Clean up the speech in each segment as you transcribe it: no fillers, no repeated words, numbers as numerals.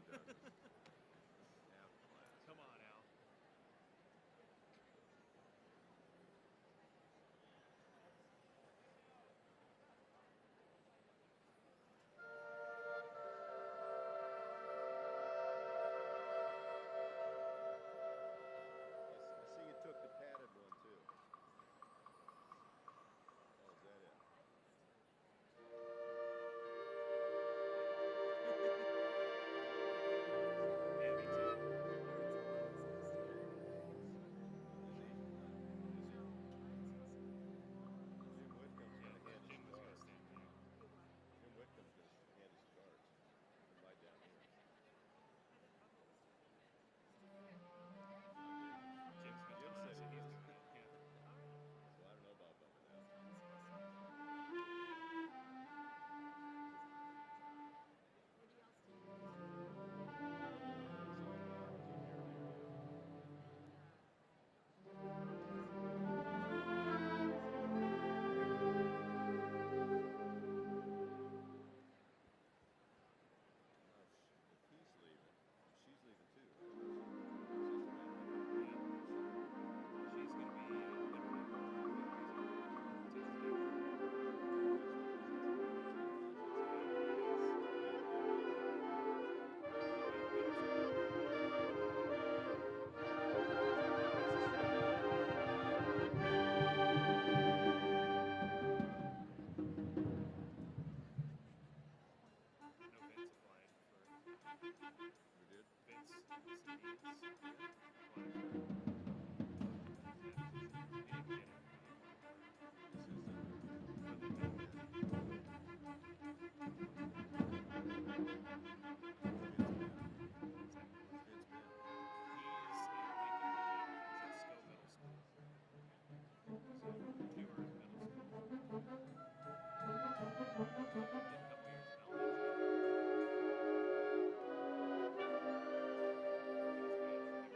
doesn't. Half the class. Come on, Al. I see you took the padded one too. Oh, is that it? Yeah, me too. Jim Whitcomb's Yeah, going to hand us Jim was going to cards. stand back. Jim Whitcomb's going to hand us cards. Come right down here. Jim's been Jim telling said us he that he's is. doing it. Yeah. So I don't know about bumping that. Now, if he's leaving, she's leaving too, right? Assistant manager. Yeah. She's going to be literally Tuesday. I know Vince applied for Who did? Vince from CBS. Applied for that position. He didn't get it, but he applied for it. Assistant. For the middle man. Where's Vince been? What's that? Where's Vince been? He's in Lincoln right now. He's at Stowe Middle School. So, newer middle school. Did a couple years in elementary. He just waited for the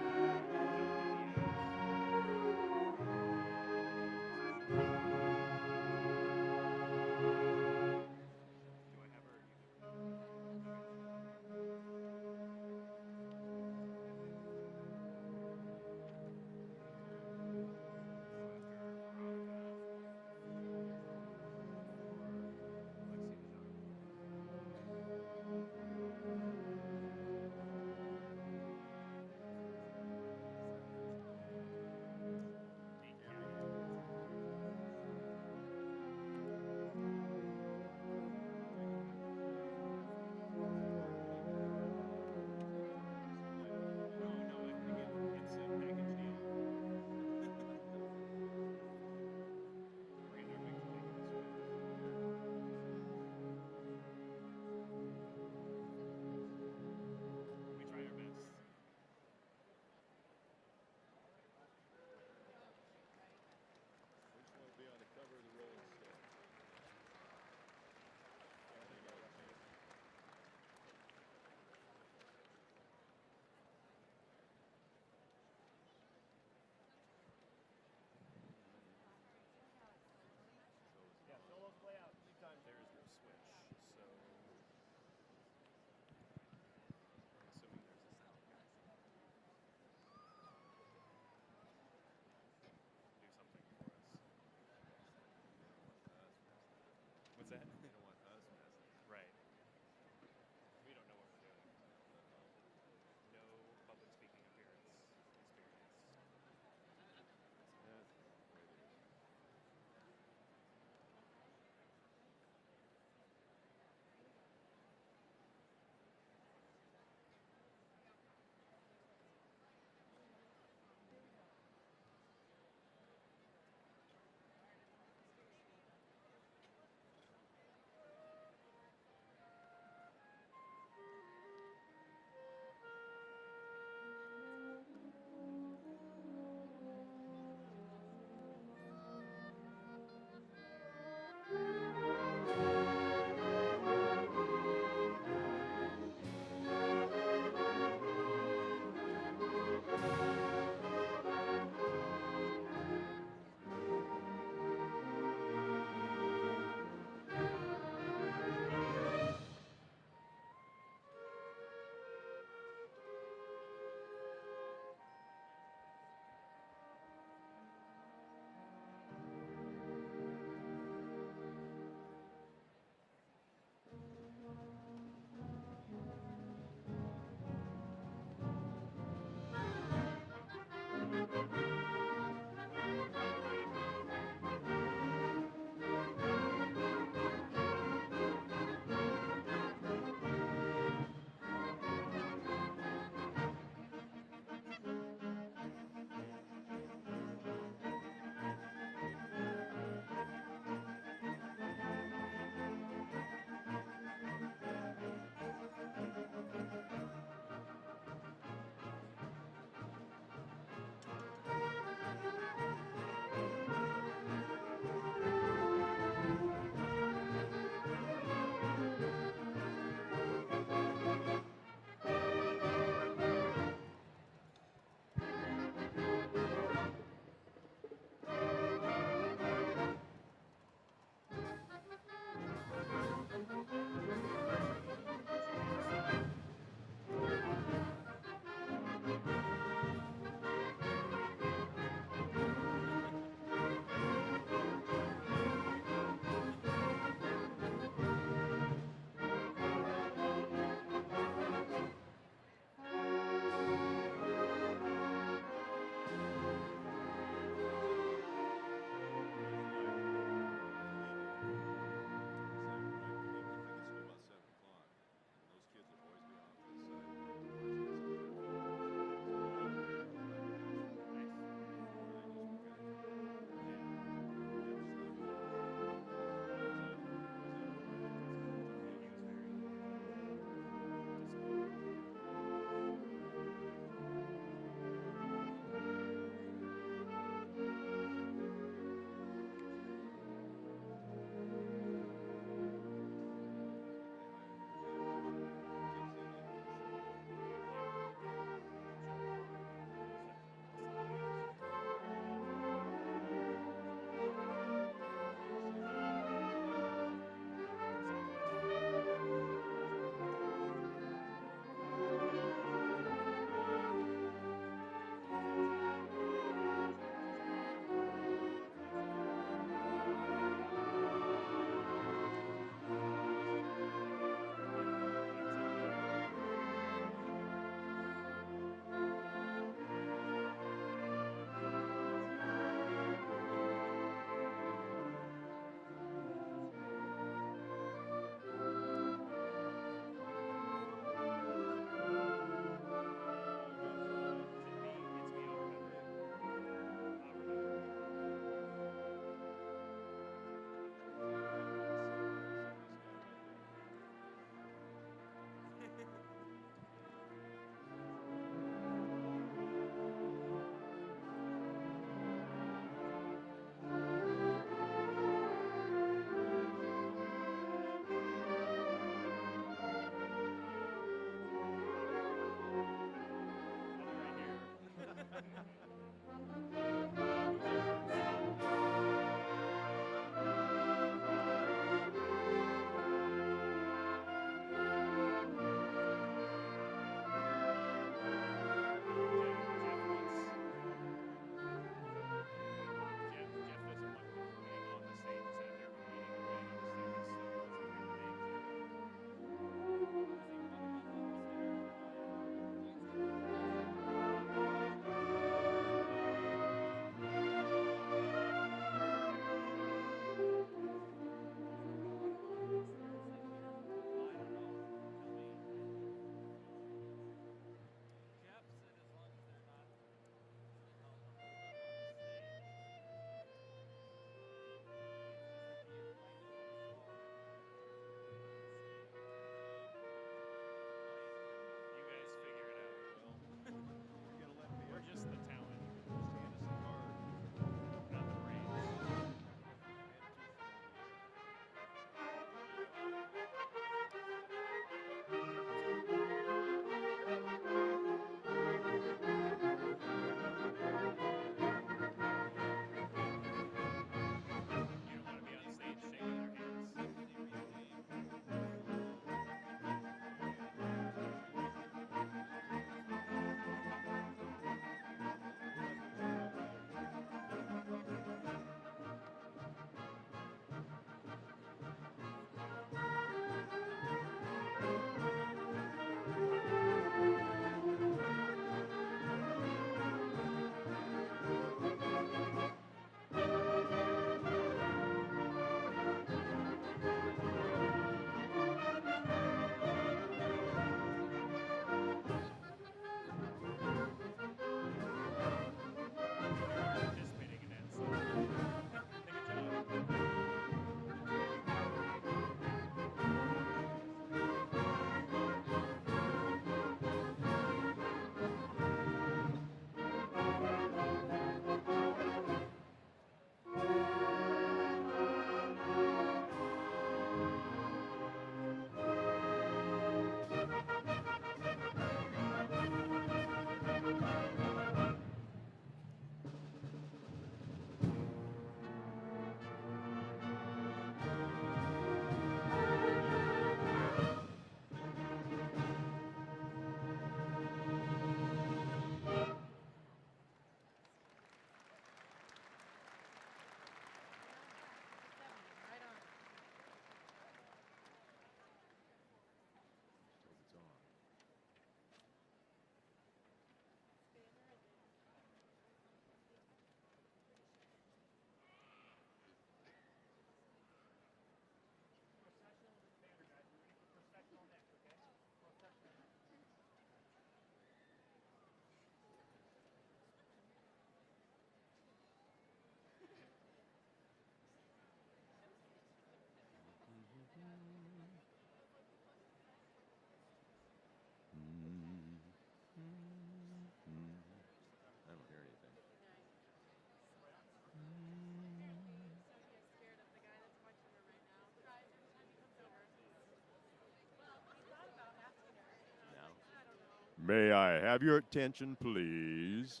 May I have your attention, please?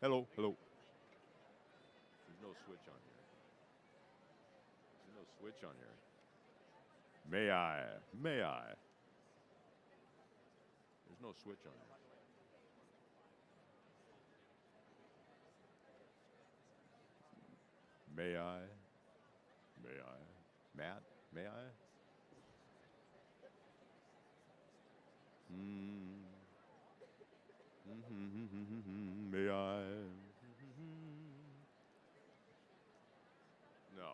Hello, hello. There's no switch on here. There's no switch on here. May I? There's no switch on here. May I? Matt, may I? May I? No.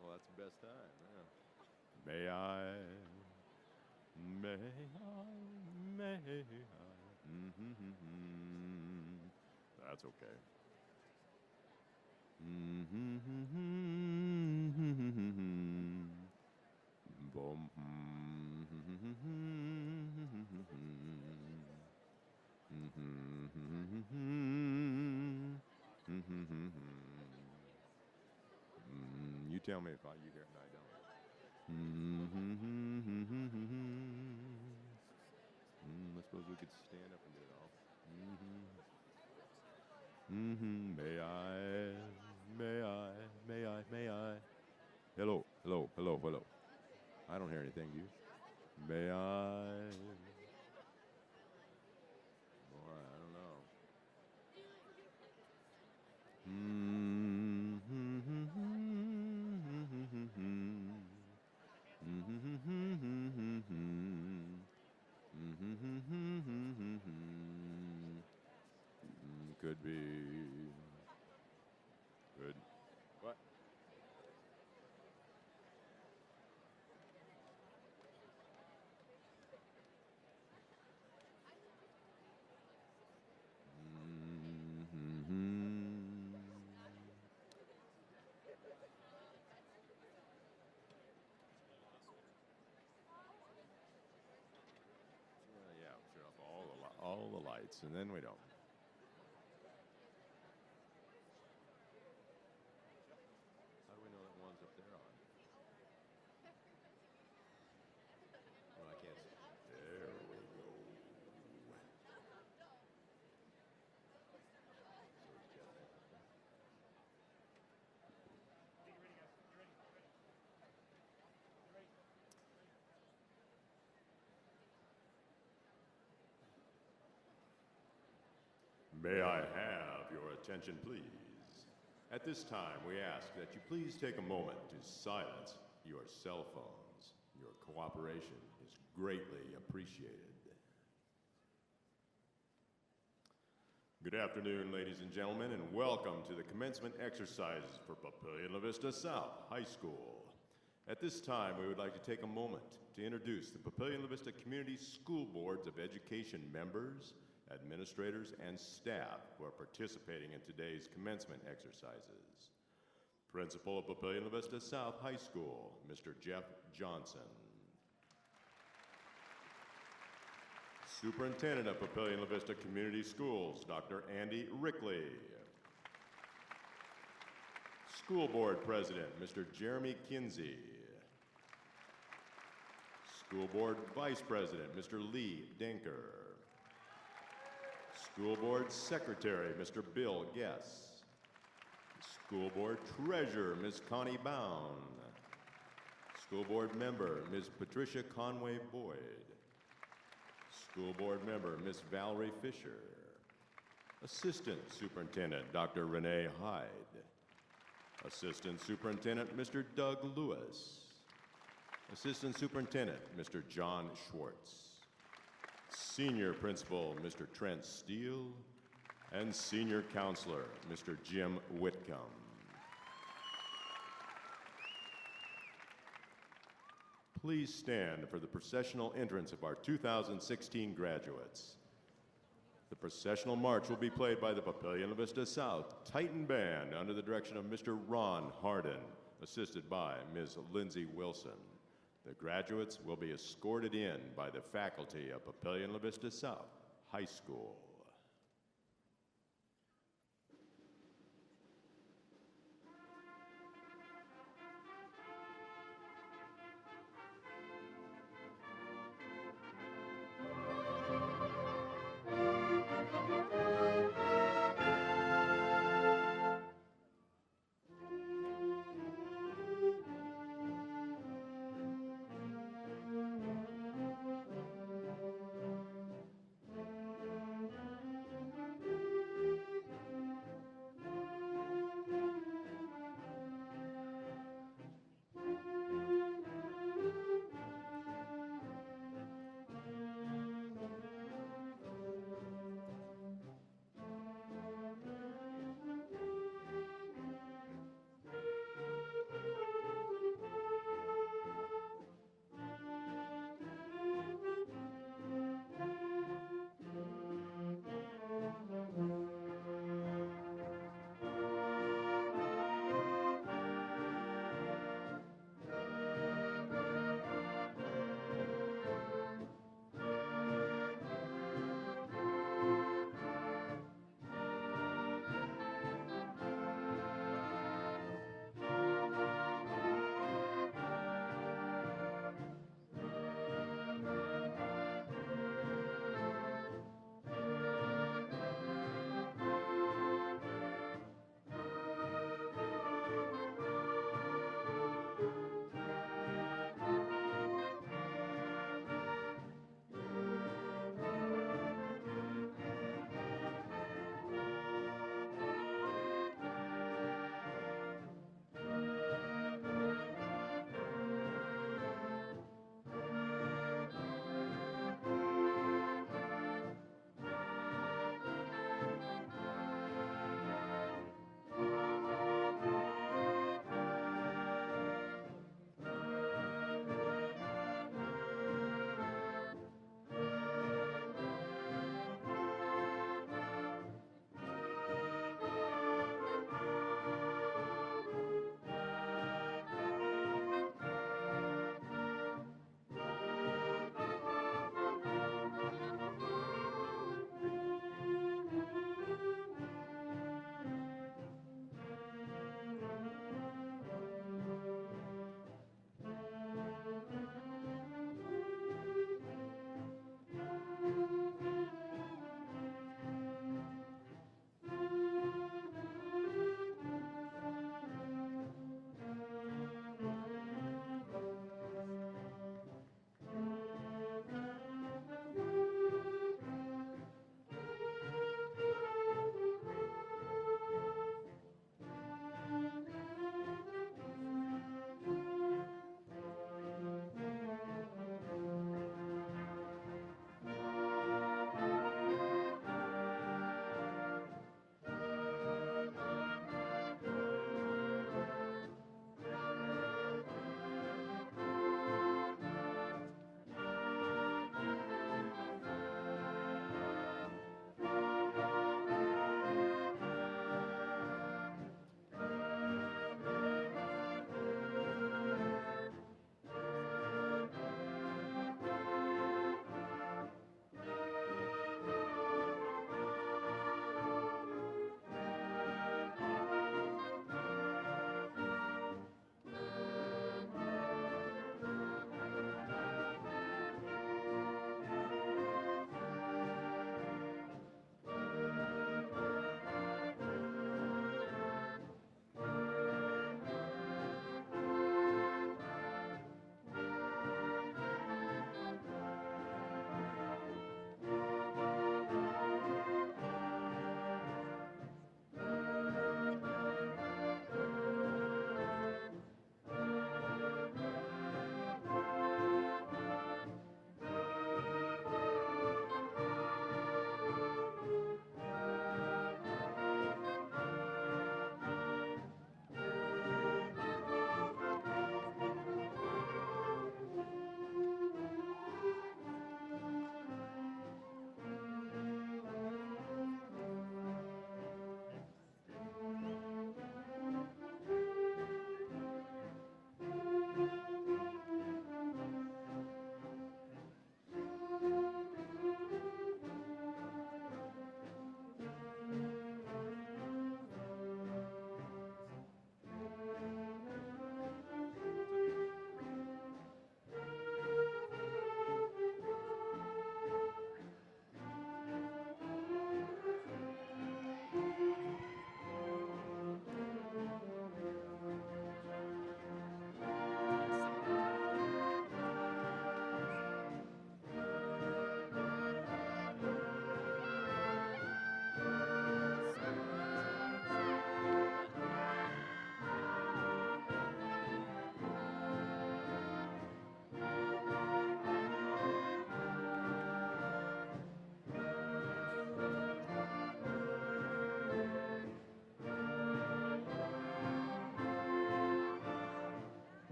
Well, that's the best time. Yeah. May I? That's okay. Boom. You tell me if you hear it and I don't. I suppose we could stand up and do it all. May I? Hello. I don't hear anything, do you? May I? Boy, I don't know. Could be. Good. What? Yeah, turn off all the lights, and then we don't. How do we know that one's up there on? Well, I can't see. There we go. May I have your attention, please? At this time, we ask that you please take a moment to silence your cell phones. Your cooperation is greatly appreciated. Good afternoon, ladies and gentlemen, and welcome to the commencement exercises for Papillion La Vista South High School. At this time, we would like to take a moment to introduce the Papillion La Vista Community School Boards of Education members, administrators, and staff who are participating in today's commencement exercises. Principal of Papillion La Vista South High School, Mr. Jeff Johnson. Superintendent of Papillion La Vista Community Schools, Dr. Andy Rickley. School Board President, Mr. Jeremy Kinsey. School Board Vice President, Mr. Lee Denker. School Board Secretary, Mr. Bill Guess. School Board Treasurer, Ms. Connie Bound. School Board Member, Ms. Patricia Conway Boyd. School Board Member, Ms. Valerie Fisher. Assistant Superintendent, Dr. Renee Hyde. Assistant Superintendent, Mr. Doug Lewis. Assistant Superintendent, Mr. John Schwartz. Senior Principal, Mr. Trent Steele, and Senior Counselor, Mr. Jim Whitcomb. Please stand for the processional entrance of our 2016 graduates. The processional march will be played by the Papillion La Vista South Titan Band under the direction of Mr. Ron Hardin, assisted by Ms. Lindsay Wilson. The graduates will be escorted in by the faculty of Papillion La Vista South High School.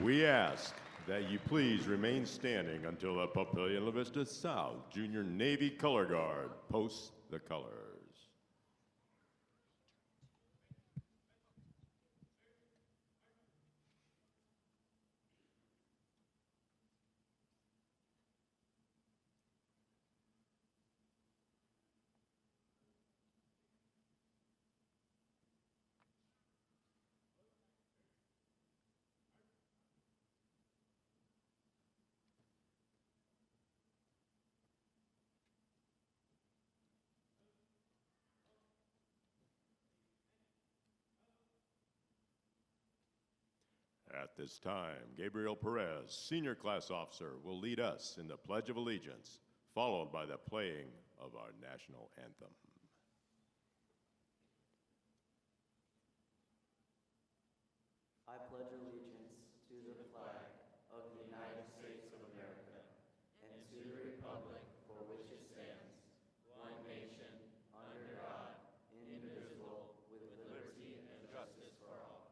We ask that you please remain standing until the Papillion La Vista South Junior Navy Color Guard posts the colors. At this time, Gabriel Perez, Senior Class Officer, will lead us in the Pledge of Allegiance, followed by the playing of our national anthem. I pledge allegiance to the flag of the United States of America and to the republic for which it stands, one nation, under God, indivisible, with liberty and justice for all.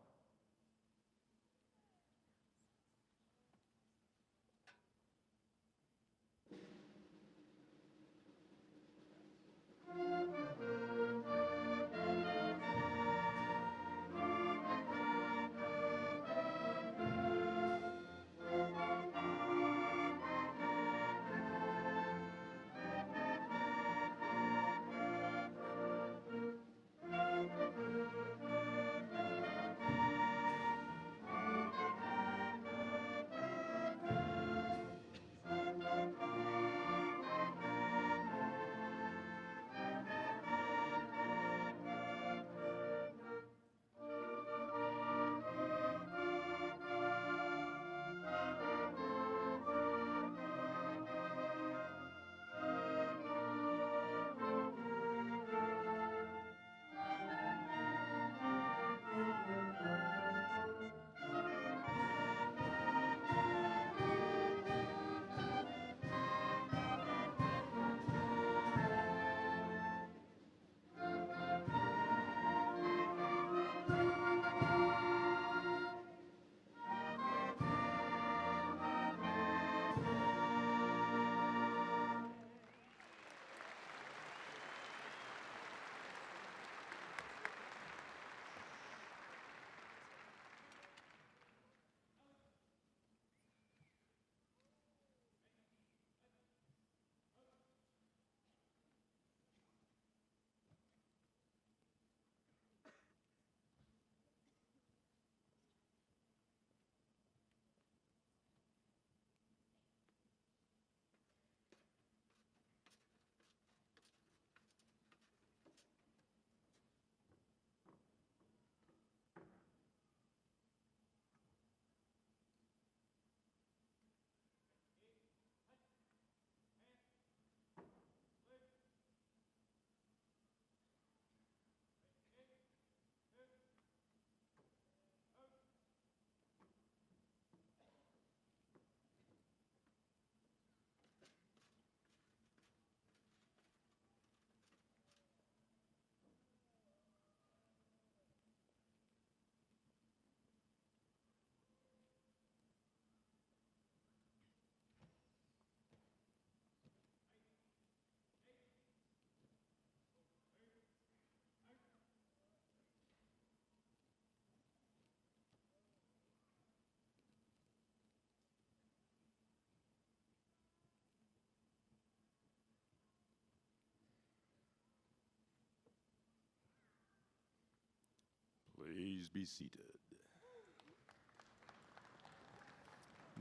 Please be seated.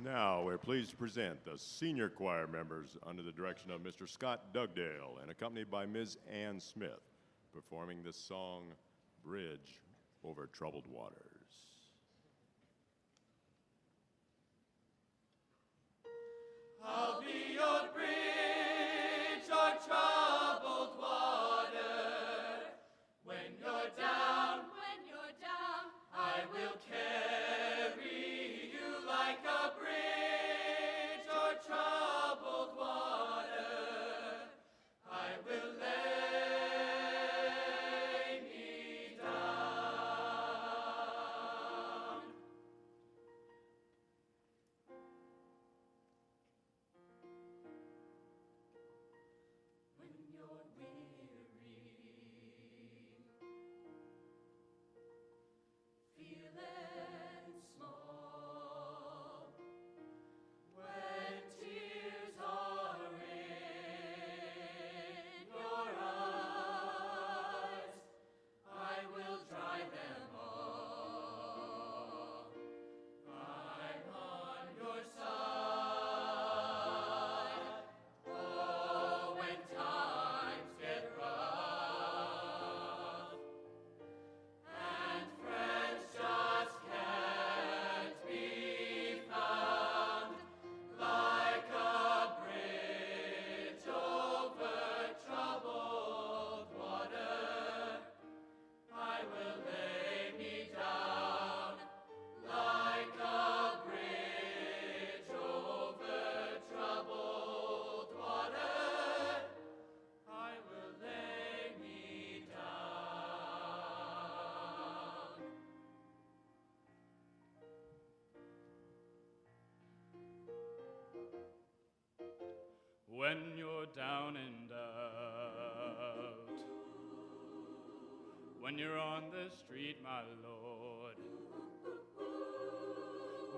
Now we're pleased to present the senior choir members under the direction of Mr. Scott Dugdale and accompanied by Ms. Ann Smith, performing the song Bridge Over Troubled Waters. I'll be your bridge o'er troubled water. When you're down, I will carry you like a bridge o'er troubled water. I will lay me down. when you're down and out, when you're on the street, my Lord,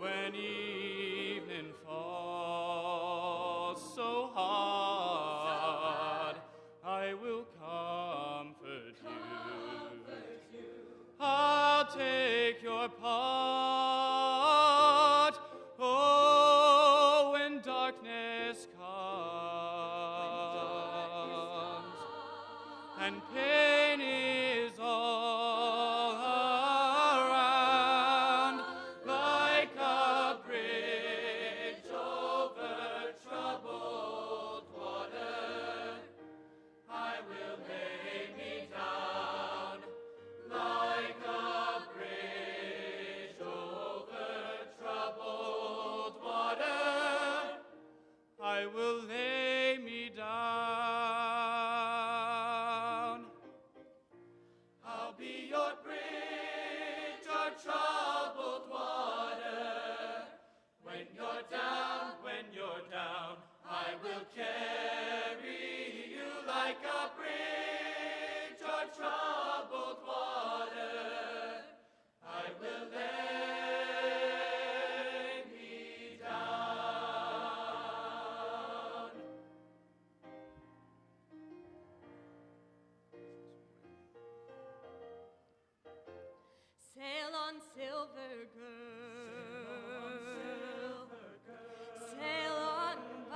when evening falls so hard, I will comfort you. I'll take your part. Oh, when darkness comes and pain is all around, like a bridge over troubled water, I will lay me down. Like a bridge over troubled water, I will lay me down. I'll be your bridge or troubled water. When you're down, I will carry you like a bridge or troubled water. I will lay me down. Sail on, silver girl. Sail on by.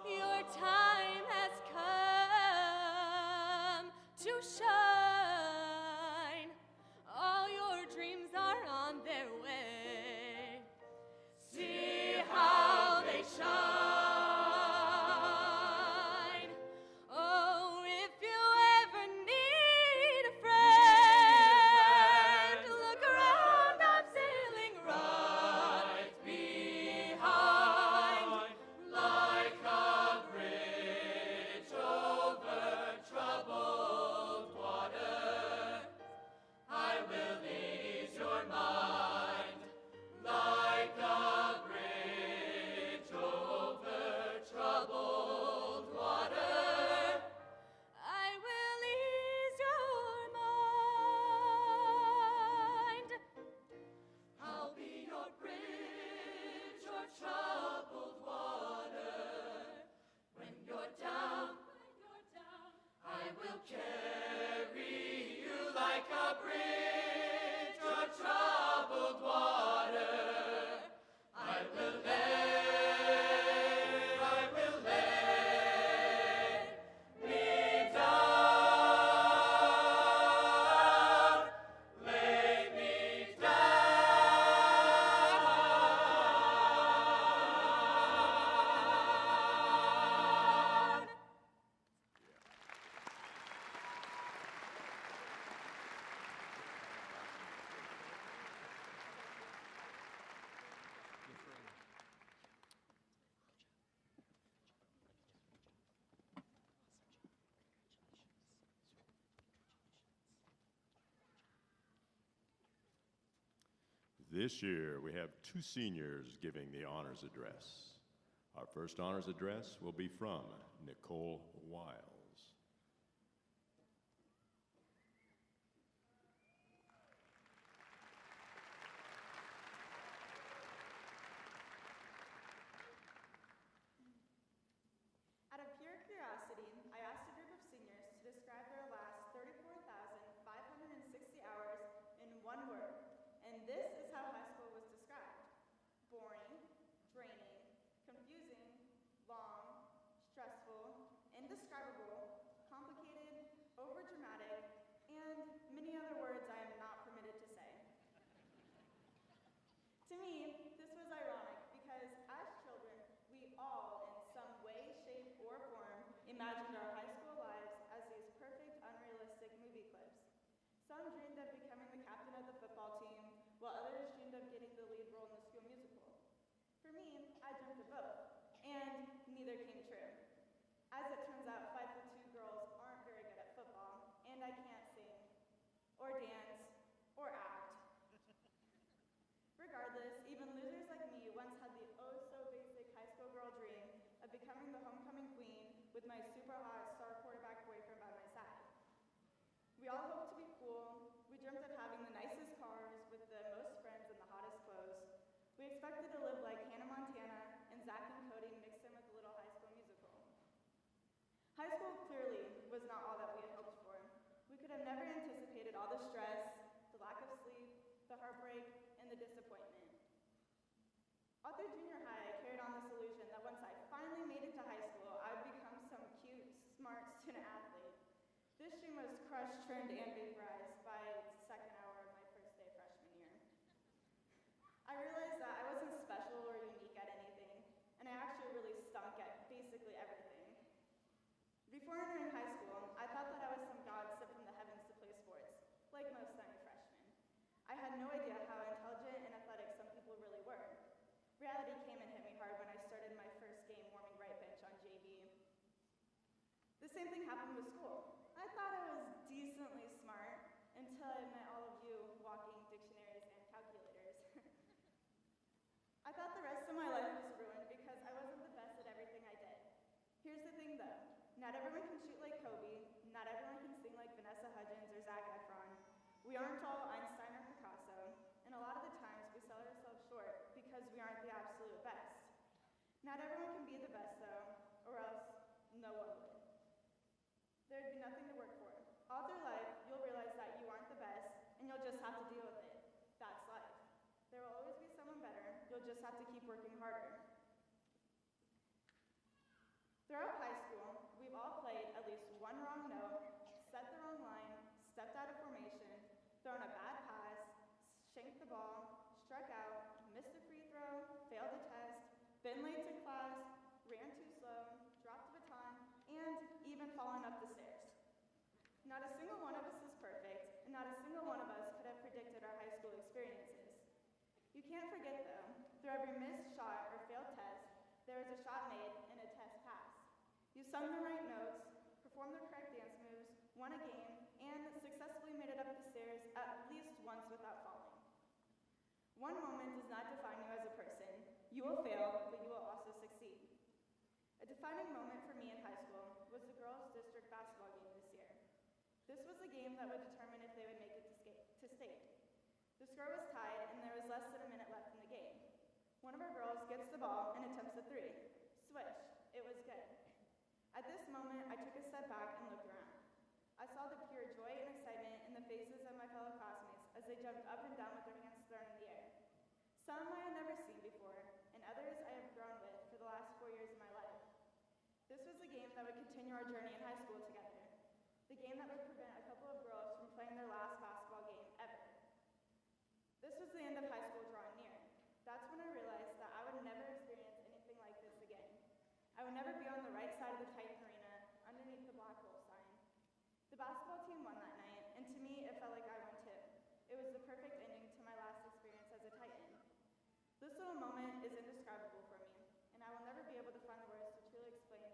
Your time has come to shine. All your dreams are on their way. See how they shine. Oh, if you ever need a friend, look around, I'm sailing right behind. Like a bridge over troubled water, I will ease your mind. Like a bridge over troubled water, I will ease your mind. I'll be your bridge or troubled water. When you're down, I will carry you like a bridge or troubled water. I will lay me down, lay me down. This year, we have two seniors giving the honors address. Our first honors address will be from Nicole Wiles. Out of pure curiosity, I asked a group of seniors to describe their last 34,560 hours in one word, and this is how high school was described: boring, draining, confusing, long, stressful, indescribable, complicated, overdramatic, and many other words I am not permitted to say. To me, this was ironic because as children, we all, in some way, shape, or form, imagined our high school lives as these perfect, unrealistic movie clips. Some dreamed of becoming the captain of the football team, while others dreamed of getting the lead role in the school musical. For me, I dreamt of both, and neither came true. As it turns out, 5'2" girls aren't very good at football, and I can't sing, or dance, or act. Regardless, even losers like me once had the oh We all hoped to be cool. We dreamt of having the nicest cars with the most friends and the hottest clothes. We expected to live like Hannah Montana and Zack and Cody mixed in with a little High School Musical. High school clearly was not all that we had hoped for. We could have never anticipated all the stress, the lack of sleep, the heartbreak, and the disappointment. All through junior high, I carried on this illusion that once I finally made it to high school, I would become some cute, smart student athlete. This dream was crushed, trimmed, and vaporized by the second hour of my first day freshman year. I realized that I wasn't special or unique at anything, and I actually really stunk at basically everything. Before entering high school, I thought that I was some god sent from the heavens to play sports, like most young freshmen. I had no idea how intelligent and athletic some people really were. Reality came and hit me hard when I started my first game warming right bench on JV. The same thing happened with school. I thought I was decently smart until I met all of you walking dictionaries and calculators. I thought the rest of my life was ruined because I wasn't the best at everything I did. Here's the thing though, not everyone can shoot like Kobe, not everyone can sing like Vanessa Hudgens or Zac Efron. We aren't all Einstein or Picasso, and a lot of the times we sell ourselves short because we aren't the absolute best. Not everyone can be the best though, or else no one would. There'd be nothing to work for. All through life, you'll realize that you aren't the best, and you'll just have to deal with it. That's life. There will always be someone better. You'll just have to keep working harder. Throughout high school, we've all played at least one wrong note, set the wrong line, stepped out of formation, thrown a bad pass, shanked the ball, struck out, missed a free throw, failed a test, been late to class, ran too slow, dropped a baton, and even fallen up the stairs. Not a single one of us is perfect, and not a single one of us could have predicted our high school experiences. You can't forget though, through every missed shot or failed test, there was a shot made and a test passed. You sung the right notes, performed the correct dance moves, won a game, and successfully made it up the stairs at least once without falling. One moment does not define you as a person. You will fail, but you will also succeed. A defining moment for me in high school was the girls' district basketball game this year. This was a game that would determine if they would make it to state. The score was tied, and there was less than a minute left in the game. One of our girls gets the ball and attempts a three. Swish, it was good. At this moment, I took a step back and looked around. I saw the pure joy and excitement in the faces of my fellow classmates as they jumped up and down with their hands thrown in the air. Some I had never seen before, and others I have grown with for the last 4 years of my life. This was the game that would continue our journey in high school together. The game that would prevent a couple of girls from playing their last basketball game ever. This was the end of high school drawing near. That's when I realized that I would never experience anything like this again. I would never be on the right side of the Titan Arena, underneath the black hole sign. The basketball team won that night, and to me, it felt like I won too. It was the perfect ending to my last experience as a Titan. This little moment is indescribable for me, and I will never be able to find the words to truly explain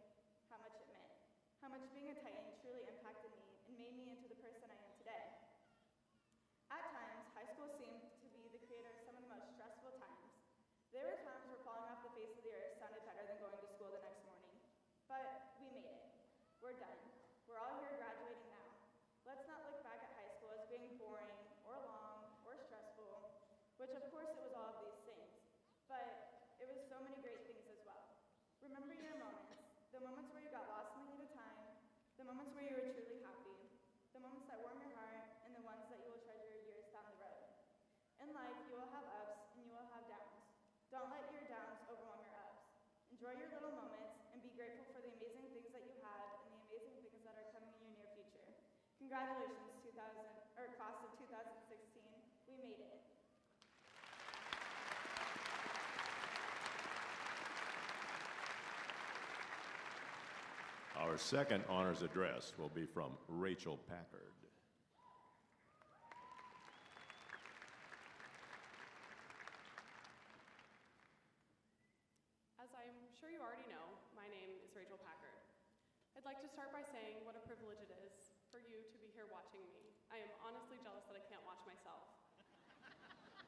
how much it meant, how much being a Titan truly impacted me and made me into the person I am today. At times, high school seemed to be the creator of some of the most stressful times. There were times where falling off the face of the earth sounded better than going to school the next morning. But we made it. We're done. We're all here graduating now. Let's not look back at high school as being boring, or long, or stressful, which of course it was all of these things. But it was so many great things as well. Remember your moments. The moments where you got lost in the heat of time, the moments where you were truly happy, the moments that warm your heart, and the ones that you will treasure years down the road. In life, you will have ups and you will have downs. Don't let your downs overwhelm your ups. Enjoy your little moments and be grateful for the amazing things that you have and the amazing things that are coming in your near future. Congratulations, class of 2016. We made it. Our second honors address will be from Rachel Packard. As I'm sure you already know, my name is Rachel Packard. I'd like to start by saying what a privilege it is for you to be here watching me. I am honestly jealous that I can't watch myself.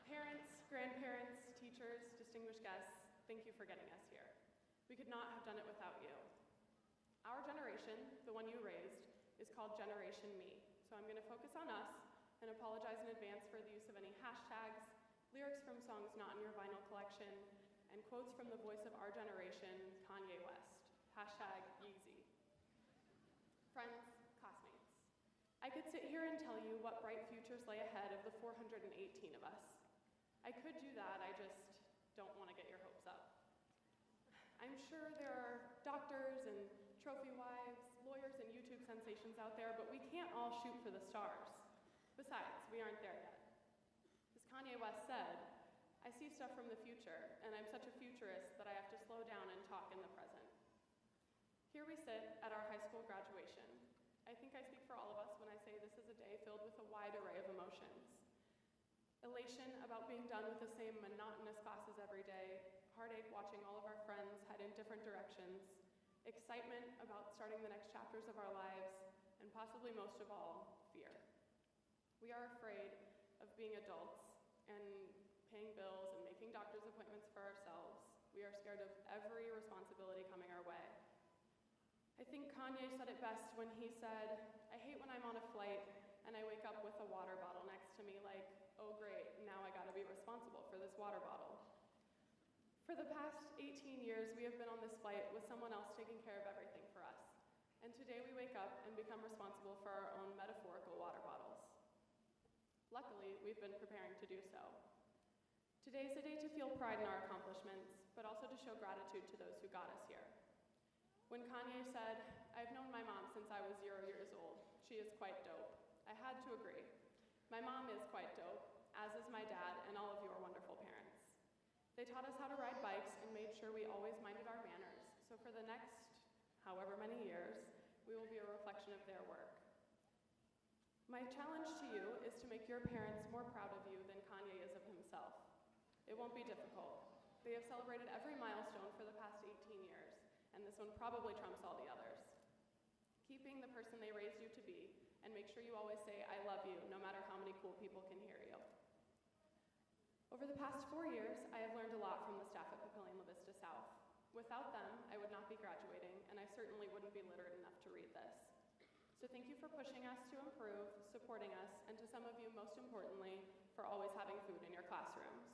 Parents, grandparents, teachers, distinguished guests, thank you for getting us here. We could not have done it without you. Our generation, the one you raised, is called Generation Me, so I'm going to focus on us and apologize in advance for the use of any hashtags, lyrics from songs not in your vinyl collection, and quotes from the voice of our generation, Kanye West. Hashtag Yeezy. Friends, classmates, I could sit here and tell you what bright futures lay ahead of the 418 of us. I could do that, I just don't want to get your hopes up. I'm sure there are doctors and trophy wives, lawyers and YouTube sensations out there, but we can't all shoot for the stars. Besides, we aren't there yet. As Kanye West said, I see stuff from the future, and I'm such a futurist that I have to slow down and talk in the present. Here we sit at our high school graduation. I think I speak for all of us when I say this is a day filled with a wide array of emotions. Elation about being done with the same monotonous classes every day, heartache watching all of our friends head in different directions, excitement about starting the next chapters of our lives, and possibly most of all, fear. We are afraid of being adults and paying bills and making doctor's appointments for ourselves. We are scared of every responsibility coming our way. I think Kanye said it best when he said, I hate when I'm on a flight and I wake up with a water bottle next to me like, oh great, now I gotta be responsible for this water bottle. For the past 18 years, we have been on this flight with someone else taking care of everything for us. And today we wake up and become responsible for our own metaphorical water bottles. Luckily, we've been preparing to do so. Today is a day to feel pride in our accomplishments, but also to show gratitude to those who got us here. When Kanye said, I've known my mom since I was 0 years old. She is quite dope. I had to agree. My mom is quite dope, as is my dad and all of your wonderful parents. They taught us how to ride bikes and made sure we always minded our manners, so for the next however many years, we will be a reflection of their work. My challenge to you is to make your parents more proud of you than Kanye is of himself. It won't be difficult. They have celebrated every milestone for the past 18 years, and this one probably trumps all the others. Keeping the person they raised you to be, and make sure you always say, I love you, no matter how many cool people can hear you. Over the past 4 years, I have learned a lot from the staff at Papillion La Vista South. Without them, I would not be graduating, and I certainly wouldn't be literate enough to read this. So thank you for pushing us to improve, supporting us, and to some of you, most importantly, for always having food in your classrooms.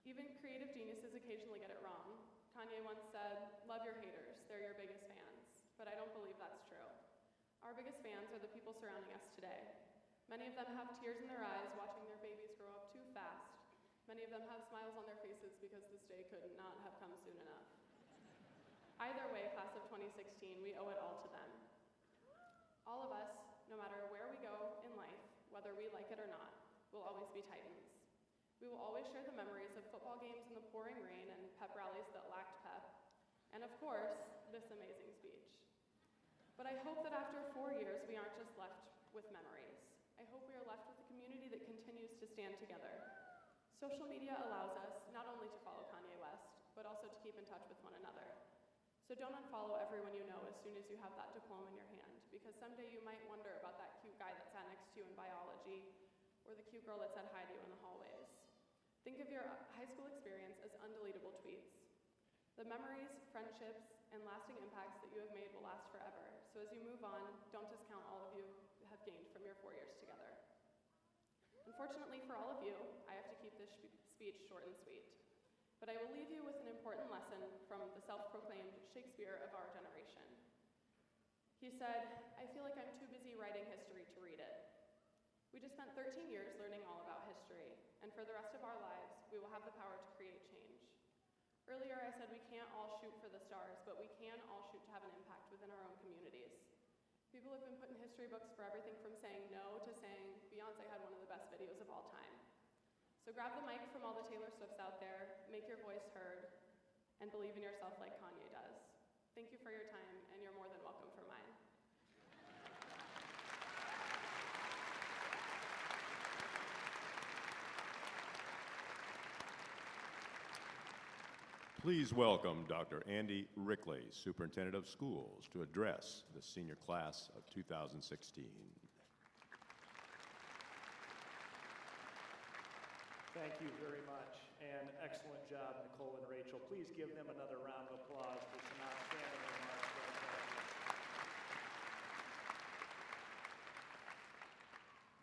Even creative geniuses occasionally get it wrong. Kanye once said, love your haters, they're your biggest fans. But I don't believe that's true. Our biggest fans are the people surrounding us today. Many of them have tears in their eyes watching their babies grow up too fast. Many of them have smiles on their faces because this day could not have come soon enough. Either way, class of 2016, we owe it all to them. All of us, no matter where we go in life, whether we like it or not, will always be Titans. We will always share the memories of football games in the pouring rain and pep rallies that lacked pep. And of course, this amazing speech. But I hope that after 4 years, we aren't just left with memories. I hope we are left with a community that continues to stand together. Social media allows us not only to follow Kanye West, but also to keep in touch with one another. So don't unfollow everyone you know as soon as you have that diploma in your hand, because someday you might wonder about that cute guy that sat next to you in biology, or the cute girl that said hi to you in the hallways. Think of your high school experience as undeletable tweets. The memories, friendships, and lasting impacts that you have made will last forever. So as you move on, don't discount all of you have gained from your 4 years together. Unfortunately for all of you, I have to keep this speech short and sweet. But I will leave you with an important lesson from the self-proclaimed Shakespeare of our generation. He said, I feel like I'm too busy writing history to read it. We just spent 13 years learning all about history, and for the rest of our lives, we will have the power to create change. Earlier I said we can't all shoot for the stars, but we can all shoot to have an impact within our own communities. People have been put in history books for everything from saying no to saying Beyonce had one of the best videos of all time. So grab the mic from all the Taylor Swifts out there, make your voice heard, and believe in yourself like Kanye does. Thank you for your time, and you're more than welcome for mine. Please welcome Dr. Andy Rickley, Superintendent of Schools, to address the senior class of 2016. Thank you very much, and excellent job, Nicole and Rachel. Please give them another round of applause for some outstanding remarks.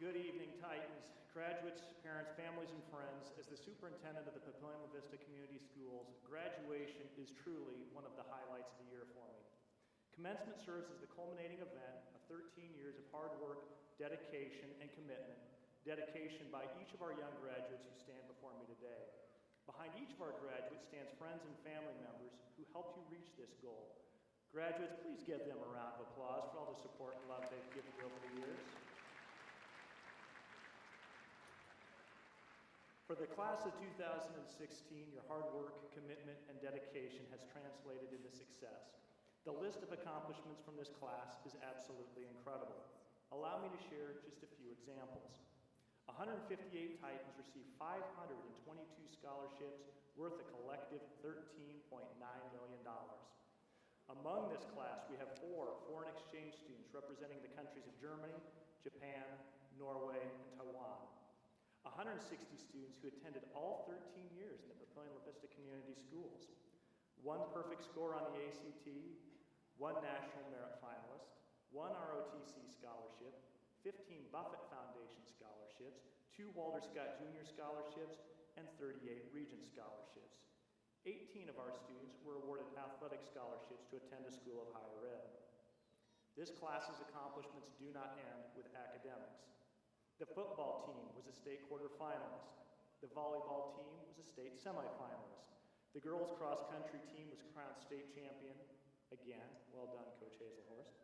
Good evening, Titans, graduates, parents, families, and friends. As the superintendent of the Papillion La Vista Community Schools, graduation is truly one of the highlights of the year for me. Commencement serves as the culminating event of 13 years of hard work, dedication, and commitment, dedication by each of our young graduates who stand before me today. Behind each of our graduates stands friends and family members who helped you reach this goal. Graduates, please give them a round of applause for all the support and love they've given you over the years. For the class of 2016, your hard work, commitment, and dedication has translated into success. The list of accomplishments from this class is absolutely incredible. Allow me to share just a few examples. 158 Titans received 522 scholarships worth a collective $13.9 million. Among this class, we have 4 foreign exchange students representing the countries of Germany, Japan, Norway, and Taiwan. 160 students who attended all 13 years in the Papillion La Vista Community Schools. 1 perfect score on the ACT, 1 National Merit Finalist, 1 ROTC scholarship, 15 Buffett Foundation scholarships, 2 Walter Scott Jr. scholarships, and 38 Regent scholarships. 18 of our students were awarded athletic scholarships to attend a school of higher ed. This class's accomplishments do not end with academics. The football team was a state quarterfinalist. The volleyball team was a state semifinalist. The girls cross-country team was crowned state champion. Again, well done, Coach Hazelhorst.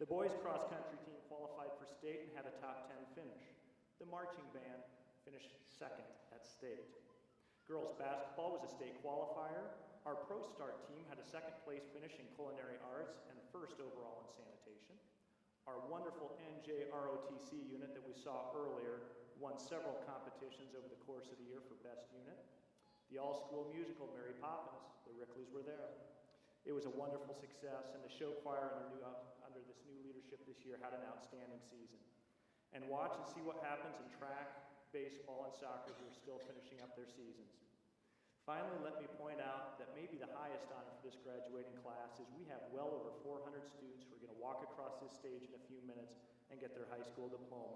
The boys cross-country team qualified for state and had a top 10 finish. The marching band finished second at state. Girls basketball was a state qualifier. Our Pro Start team had a second place finish in culinary arts and first overall in sanitation. Our wonderful NJROTC unit that we saw earlier won several competitions over the course of the year for best unit. The all-school musical Mary Poppins, the Rickleys were there. It was a wonderful success, and the show choir under this new leadership this year had an outstanding season. And watch and see what happens in track, baseball, and soccer who are still finishing up their seasons. Finally, let me point out that maybe the highest honor for this graduating class is we have well over 400 students who are going to walk across this stage in a few minutes and get their high school diploma.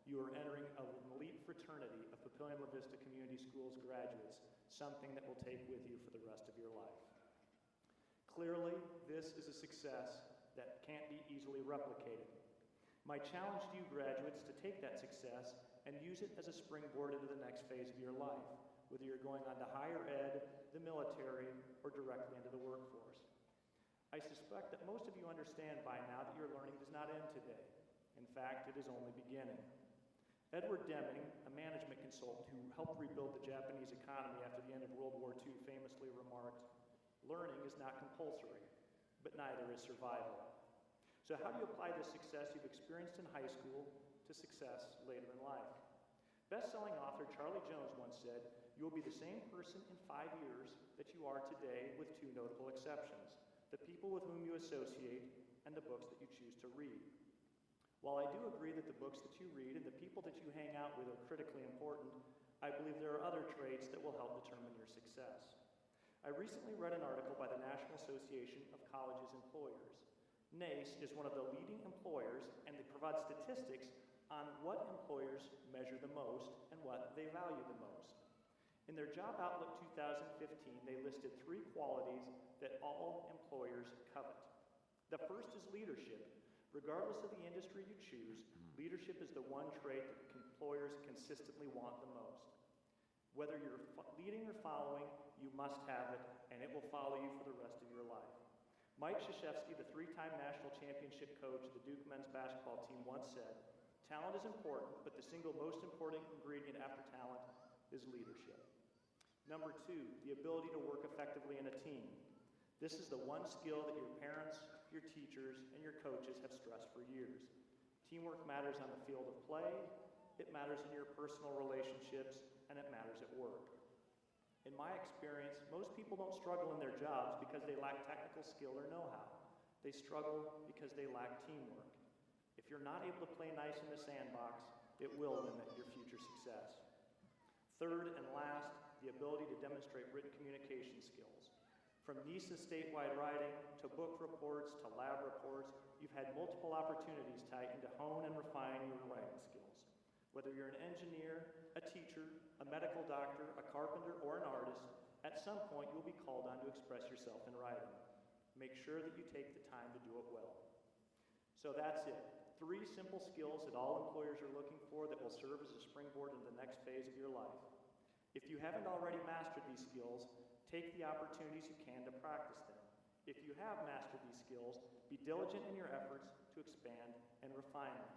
You are entering an elite fraternity of Papillion La Vista Community Schools graduates, something that will take with you for the rest of your life. Clearly, this is a success that can't be easily replicated. My challenge to you graduates to take that success and use it as a springboard into the next phase of your life, whether you're going on to higher ed, the military, or directly into the workforce. I suspect that most of you understand by now that your learning does not end today. In fact, it is only beginning. Edward Deming, a management consultant who helped rebuild the Japanese economy after the end of World War II, famously remarked, "Learning is not compulsory, but neither is survival." So how do you apply the success you've experienced in high school to success later in life? Best-selling author Charlie Jones once said, "You will be the same person in 5 years that you are today with 2 notable exceptions, the people with whom you associate and the books that you choose to read." While I do agree that the books that you read and the people that you hang out with are critically important, I believe there are other traits that will help determine your success. I recently read an article by the National Association of Colleges Employers. NACE is one of the leading employers, and they provide statistics on what employers measure the most and what they value the most. In their Job Outlook 2015, they listed 3 qualities that all employers covet. The first is leadership. Regardless of the industry you choose, leadership is the one trait that employers consistently want the most. Whether you're leading or following, you must have it, and it will follow you for the rest of your life. Mike Krzyzewski, the 3-time national championship coach of the Duke men's basketball team, once said, "Talent is important, but the single most important ingredient after talent is leadership." Number 2, the ability to work effectively in a team. This is the one skill that your parents, your teachers, and your coaches have stressed for years. Teamwork matters on the field of play, it matters in your personal relationships, and it matters at work. In my experience, most people don't struggle in their jobs because they lack technical skill or know-how. They struggle because they lack teamwork. If you're not able to play nice in the sandbox, it will limit your future success. Third and last, the ability to demonstrate written communication skills. From NISA statewide writing, to book reports, to lab reports, you've had multiple opportunities, Titan, to hone and refine your writing skills. Whether you're an engineer, a teacher, a medical doctor, a carpenter, or an artist, at some point you'll be called on to express yourself in writing. Make sure that you take the time to do it well. So that's it. 3 simple skills that all employers are looking for that will serve as a springboard into the next phase of your life. If you haven't already mastered these skills, take the opportunities you can to practice them. If you have mastered these skills, be diligent in your efforts to expand and refine them.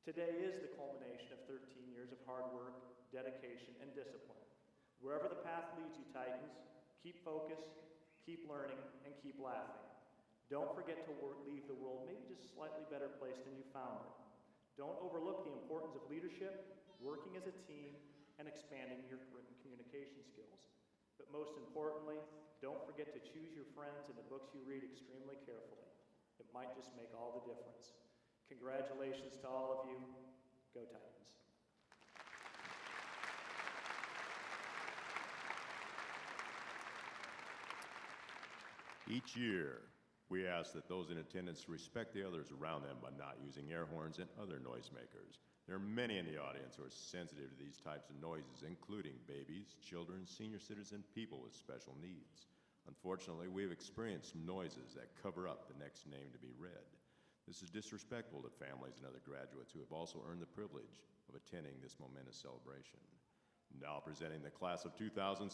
Today is the culmination of 13 years of hard work, dedication, and discipline. Wherever the path leads you, Titans, keep focused, keep learning, and keep laughing. Don't forget to leave the world maybe just a slightly better place than you found it. Don't overlook the importance of leadership, working as a team, and expanding your written communication skills. But most importantly, don't forget to choose your friends and the books you read extremely carefully. It might just make all the difference. Congratulations to all of you. Go Titans. Each year, we ask that those in attendance respect the others around them by not using air horns and other noisemakers. There are many in the audience who are sensitive to these types of noises, including babies, children, senior citizens, and people with special needs. Unfortunately, we've experienced noises that cover up the next name to be read. This is disrespectful to families and other graduates who have also earned the privilege of attending this momentous celebration. Now presenting the class of 2016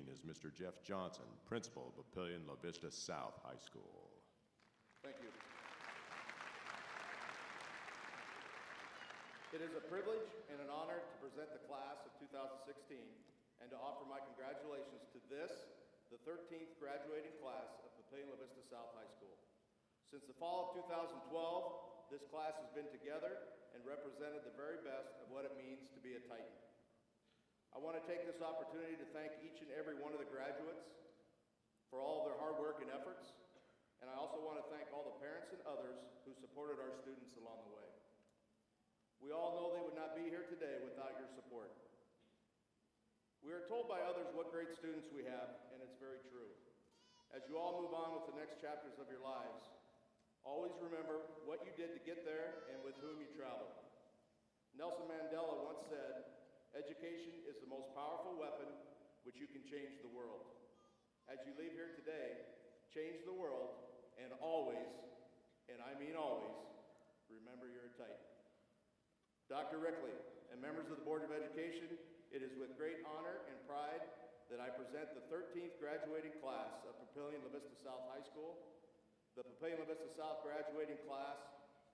is Mr. Jeff Johnson, Principal of Papillion La Vista South High School. Thank you. It is a privilege and an honor to present the class of 2016 and to offer my congratulations to this, the 13th graduating class of Papillion La Vista South High School. Since the fall of 2012, this class has been together and represented the very best of what it means to be a Titan. I want to take this opportunity to thank each and every one of the graduates for all of their hard work and efforts, and I also want to thank all the parents and others who supported our students along the way. We all know they would not be here today without your support. We are told by others what great students we have, and it's very true. As you all move on with the next chapters of your lives, always remember what you did to get there and with whom you traveled. Nelson Mandela once said, "Education is the most powerful weapon which you can change the world." As you leave here today, change the world, and always, and I mean always, remember you're a Titan. Dr. Rickley and members of the Board of Education, it is with great honor and pride that I present the 13th graduating class of Papillion La Vista South High School. The Papillion La Vista South graduating class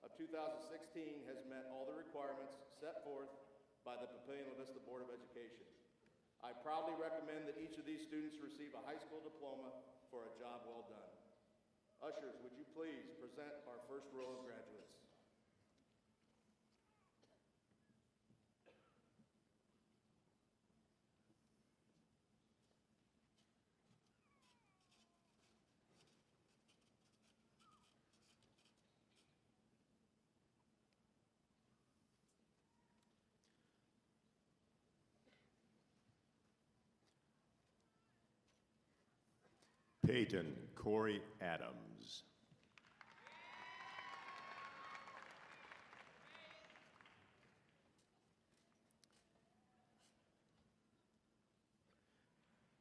of 2016 has met all the requirements set forth by the Papillion La Vista Board of Education. I proudly recommend that each of these students receive a high school diploma for a job well done. Ushers, would you please present our first row of graduates? Peyton Corey Adams.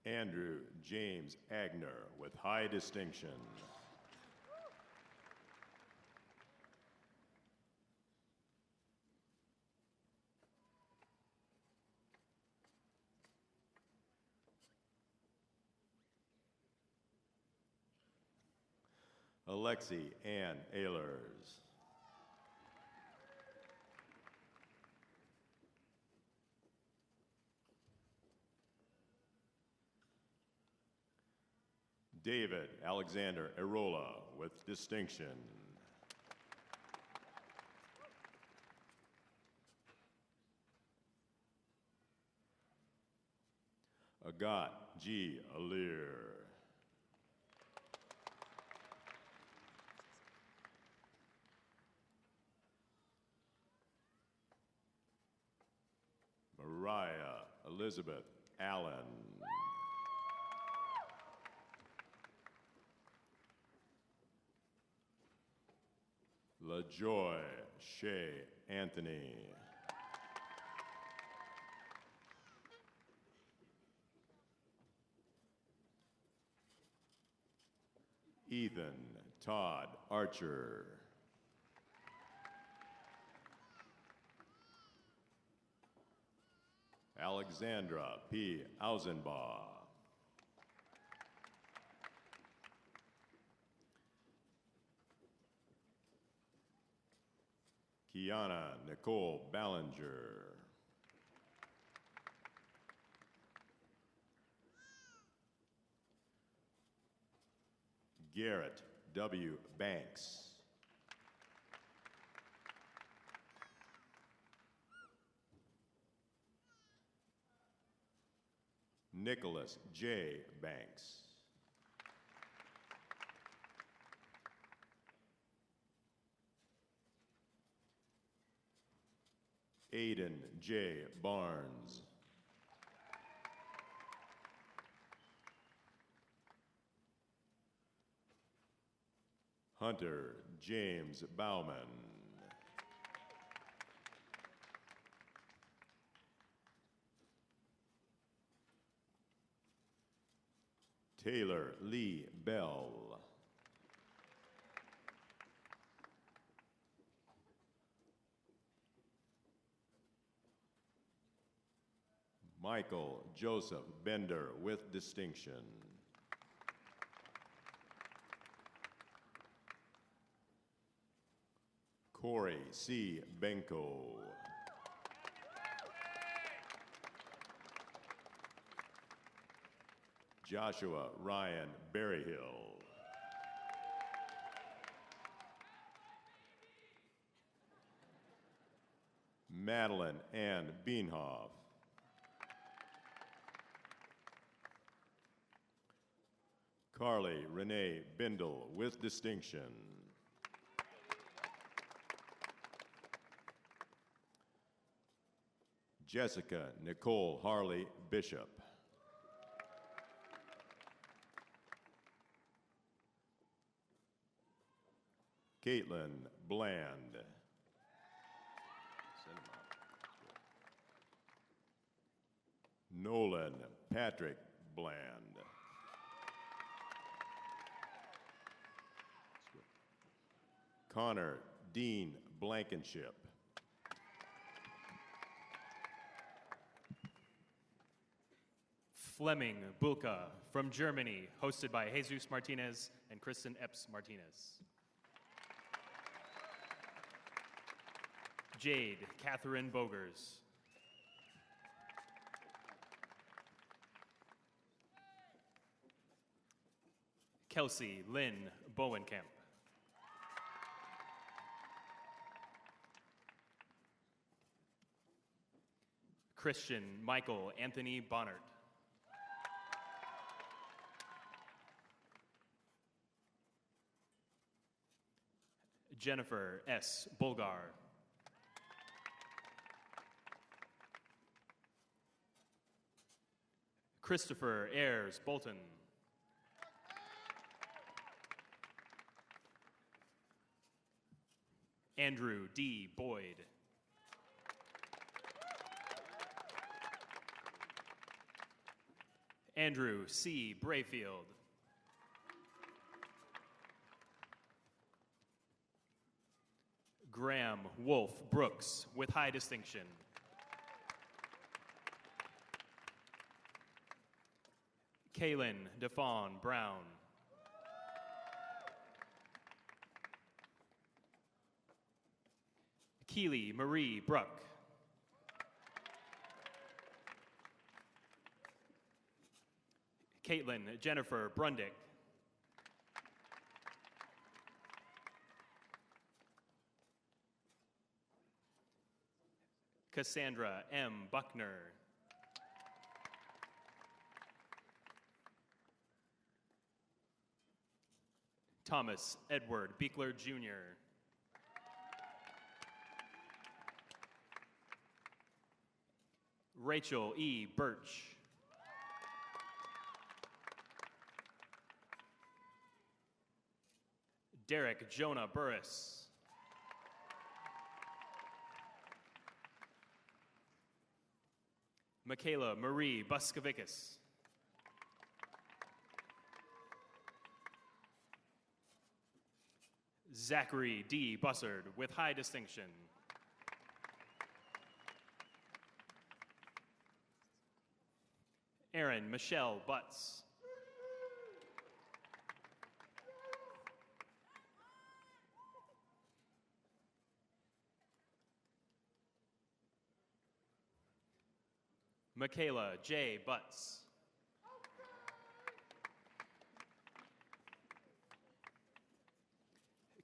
Andrew James Agner with high distinction. Alexi Ann Ehlers. David Alexander Erola with distinction. Agat G. Alir. Mariah Elizabeth Allen. LaJoy Shea Anthony. Ethan Todd Archer. Alexandra P. Ausenbaugh. Kiana Nicole Ballinger. Garrett W. Banks. Nicholas J. Banks. Aiden J. Barnes. Hunter James Bauman. Taylor Lee Bell. Michael Joseph Bender with distinction. Corey C. Benko. Joshua Ryan Berryhill. Madeline Ann Beanhoff. Carly Renee Bindle with distinction. Jessica Nicole Harley Bishop. Caitlin Bland. Nolan Patrick Bland. Connor Dean Blankenship. Fleming Bulka from Germany, hosted by Jesus Martinez and Kristen Epps Martinez. Jade Catherine Bogers. Kelsey Lynn Bowenkamp. Christian Michael Anthony Bonnert. Jennifer S. Bulgar. Christopher Ayers Bolton. Andrew D. Boyd. Andrew C. Brayfield. Graham Wolf Brooks with high distinction. Kaylin DeFawn Brown. Keely Marie Bruck. Caitlin Jennifer Brundick. Cassandra M. Buckner. Thomas Edward Beekler Jr. Rachel E. Birch. Derek Jonah Burris. Michaela Marie Buskovicus. Zachary D. Bussard with high distinction. Erin Michelle Butts. Michaela J. Butts.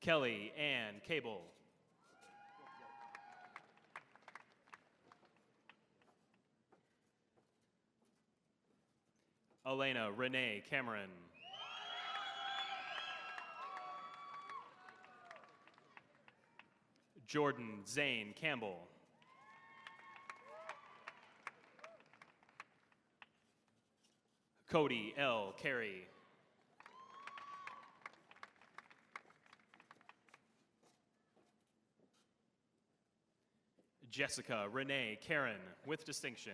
Kelly Ann Cable. Elena Renee Cameron. Jordan Zane Campbell. Cody L. Carey. Jessica Renee Karen with distinction.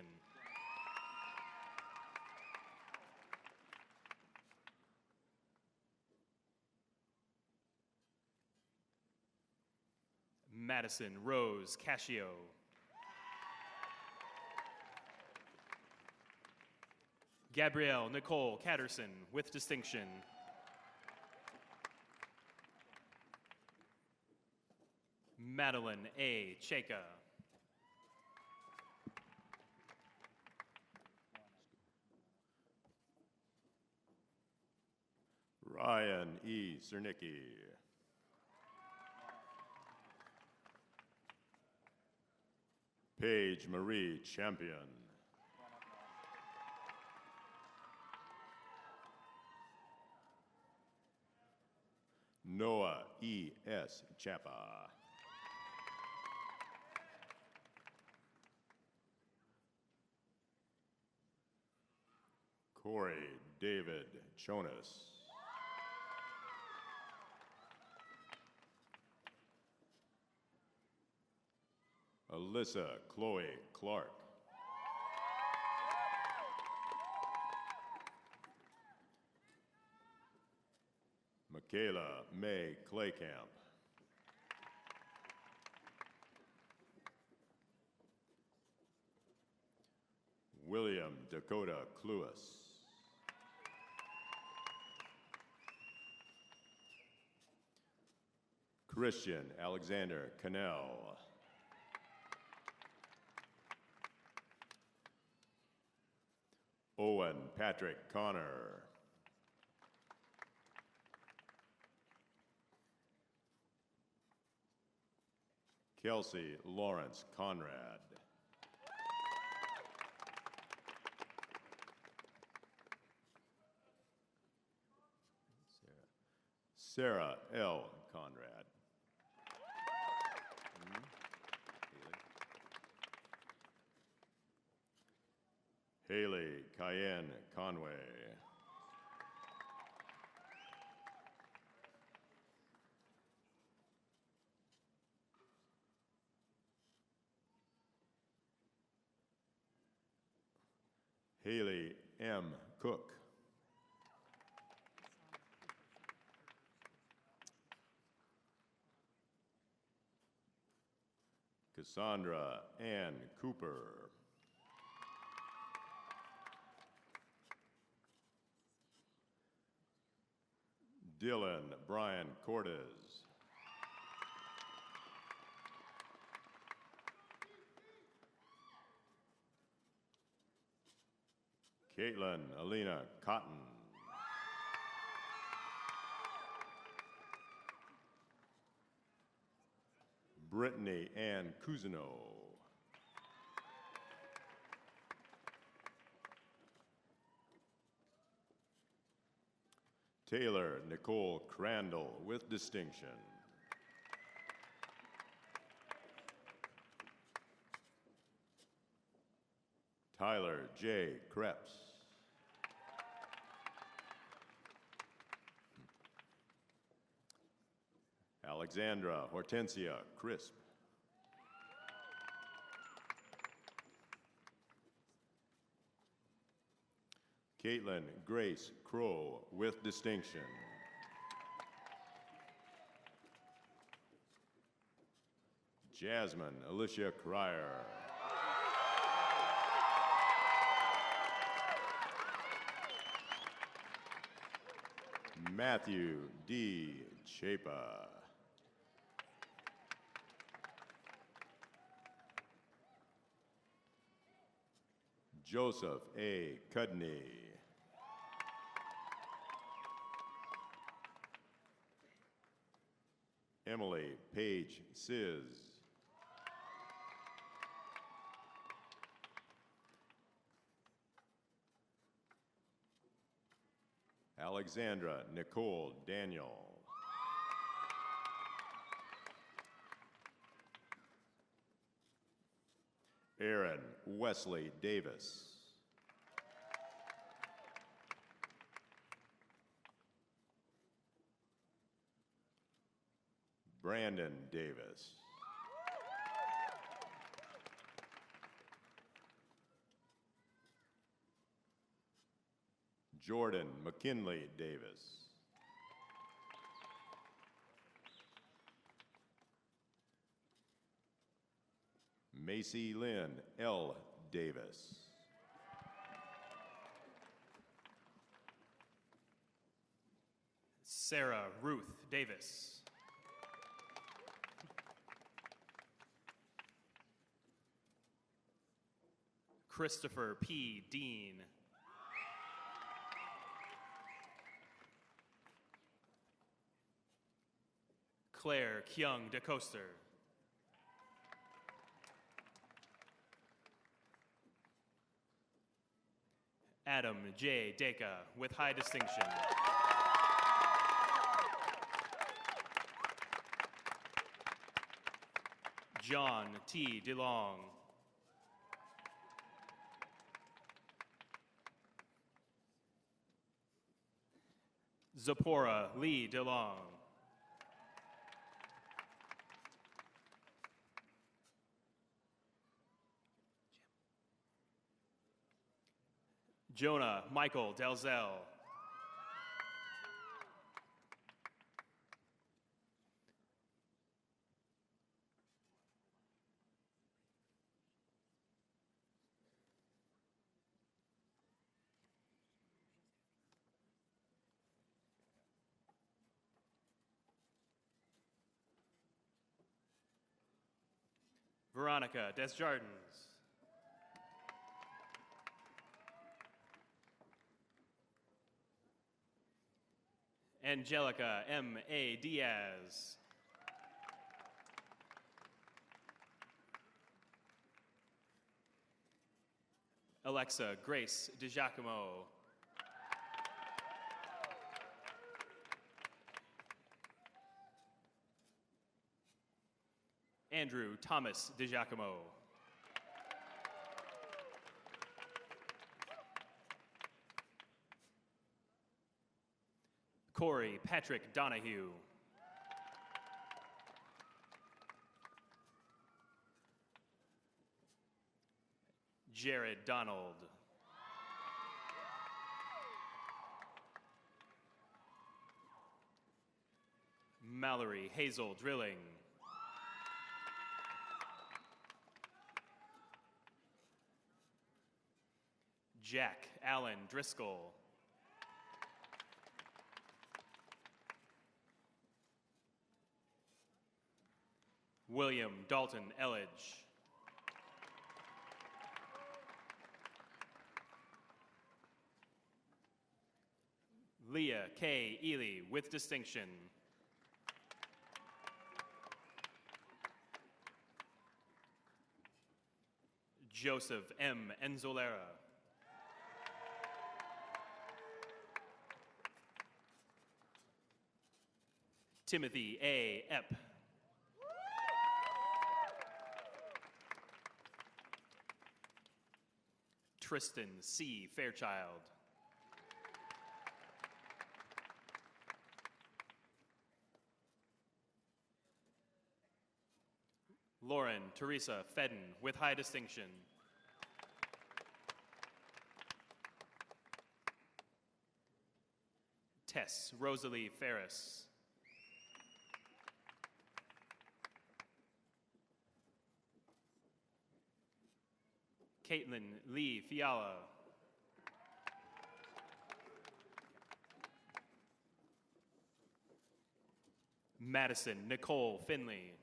Madison Rose Cascio. Gabrielle Nicole Catterson with distinction. Madeline A. Cheka. Ryan E. Cernicki. Paige Marie Champion. Noah E. S. Chapa. Corey David Jonas. Alyssa Chloe Clark. Michaela May Claycamp. William Dakota Cluis. Christian Alexander Cannell. Owen Patrick Connor. Kelsey Lawrence Conrad. Sarah L. Conrad. Haley Cayenne Conway. Haley M. Cook. Cassandra Ann Cooper. Dylan Brian Cortez. Caitlin Alina Cotton. Brittany Ann Cousineau. Taylor Nicole Crandall with distinction. Tyler J. Krebs. Alexandra Hortensia Crisp. Caitlin Grace Crow with distinction. Jasmine Alicia Cryer. Matthew D. Chapa. Joseph A. Cudney. Emily Page Sizz. Alexandra Nicole Daniel. Aaron Wesley Davis. Brandon Davis. Jordan McKinley Davis. Macy Lynn L. Davis. Sarah Ruth Davis. Christopher P. Dean. Claire Kyung DeCoster. Adam J. Deka with high distinction. John T. DeLong. Zipporah Lee DeLong. Jonah Michael Delzell. Veronica Desjardins. Angelica M.A. Diaz. Alexa Grace DiGiacomo. Andrew Thomas DiGiacomo. Corey Patrick Donahue. Jared Donald. Mallory Hazel Drilling. Jack Allen Driscoll. William Dalton Elledge. Leah K. Ely with distinction. Joseph M. Enzolera. Timothy A. Epp. Tristan C. Fairchild. Lauren Teresa Fedden with high distinction. Tess Rosalie Ferris. Caitlin Lee Fiala. Madison Nicole Finley.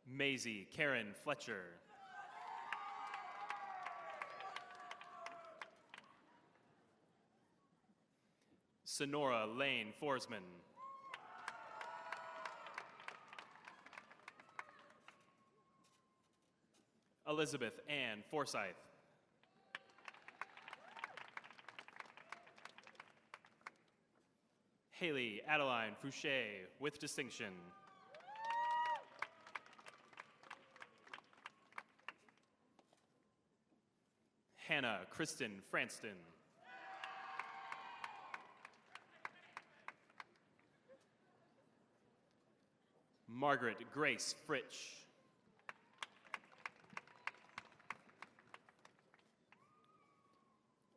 Maisie Karen Fletcher. Sonora Lane Forsman. Elizabeth Ann Forsyth. Haley Adeline Fouché with distinction. Hannah Kristen Franston. Margaret Grace Fritsch.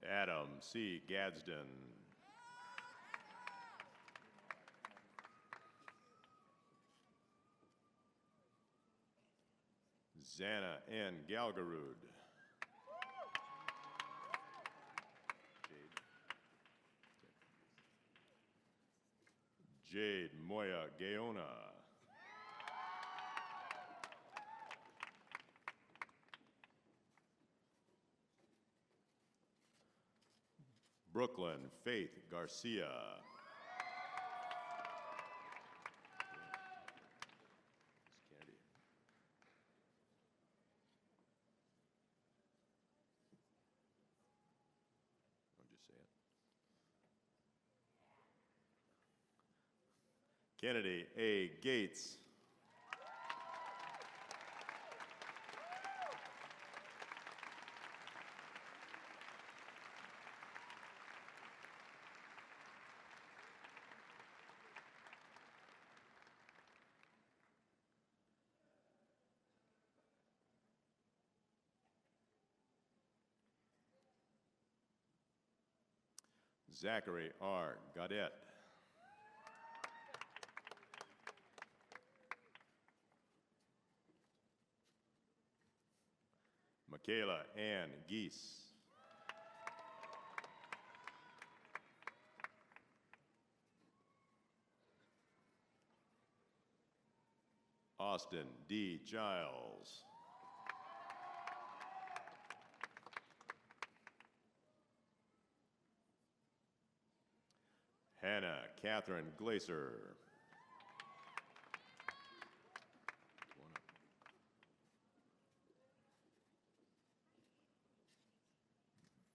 Adam C. Gadsden. Zana N. Galgarud. Jade Moya Gaona. Brooklyn Faith Garcia. Kennedy A. Gates. Zachary R. Gaudette. Michaela Ann Geese. Austin D. Giles. Hannah Catherine Glaser.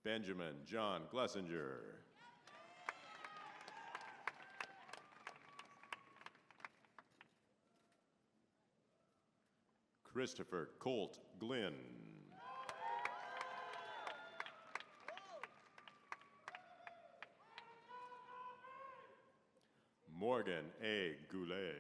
Benjamin John Glessinger. Christopher Colt Glynn. Morgan A. Goulet.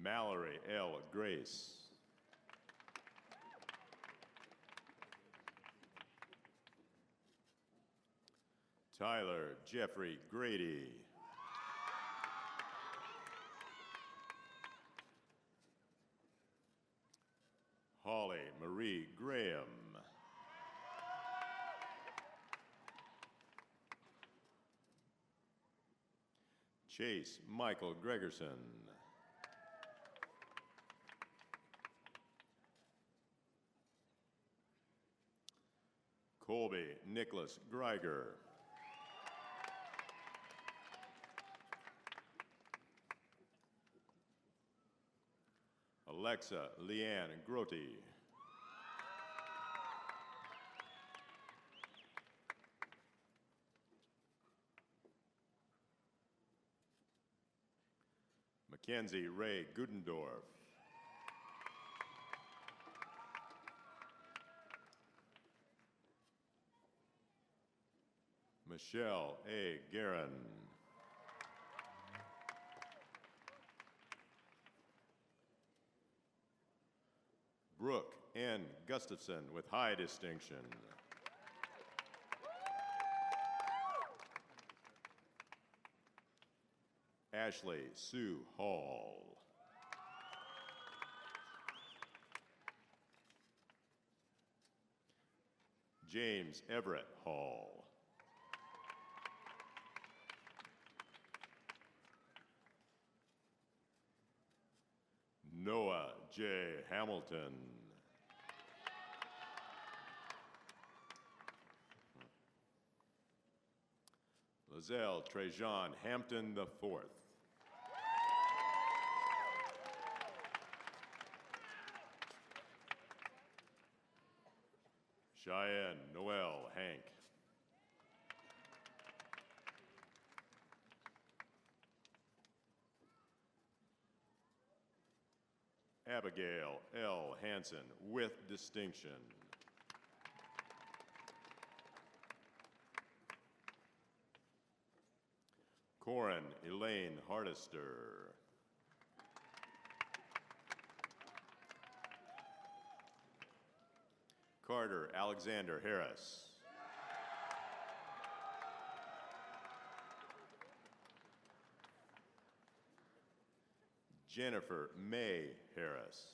Mallory L. Grace. Tyler Jeffrey Grady. Holly Marie Graham. Chase Michael Gregerson. Colby Nicholas Greiger. Alexa Leanne Grote. Mackenzie Ray Gudendorf. Michelle A. Guerin. Brooke N. Gustafson with high distinction. Ashley Sue Hall. James Everett Hall. Noah J. Hamilton. Lizelle Trejon Hampton IV. Cheyenne Noel Hank. Abigail L. Hanson with distinction. Corin Elaine Hardister. Carter Alexander Harris. Jennifer May Harris.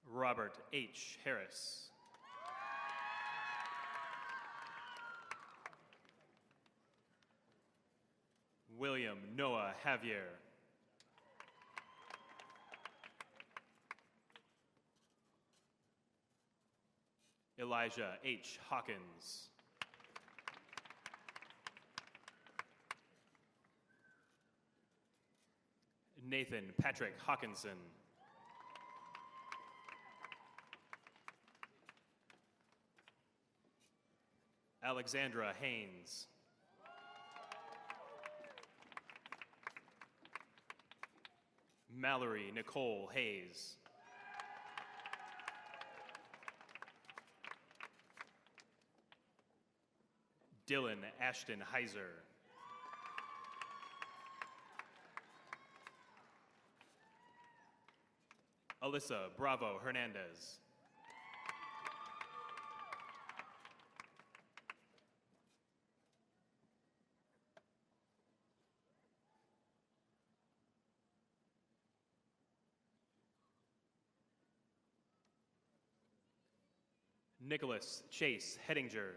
Robert H. Harris. William Noah Javier. Elijah H. Hawkins. Nathan Patrick Hawkinson. Alexandra Haynes. Mallory Nicole Hayes. Dylan Ashton Heiser. Alyssa Bravo Hernandez. Nicholas Chase Hettinger.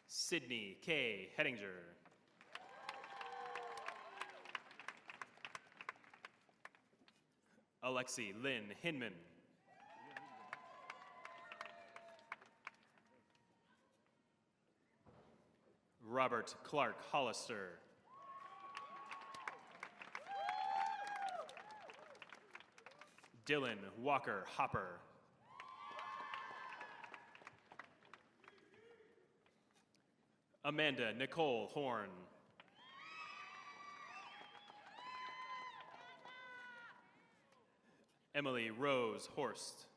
Sydney K. Hettinger. Alexi Lynn Hinman. Robert Clark Hollister. Dylan Walker Hopper. Amanda Nicole Horn. Emily Rose Horst.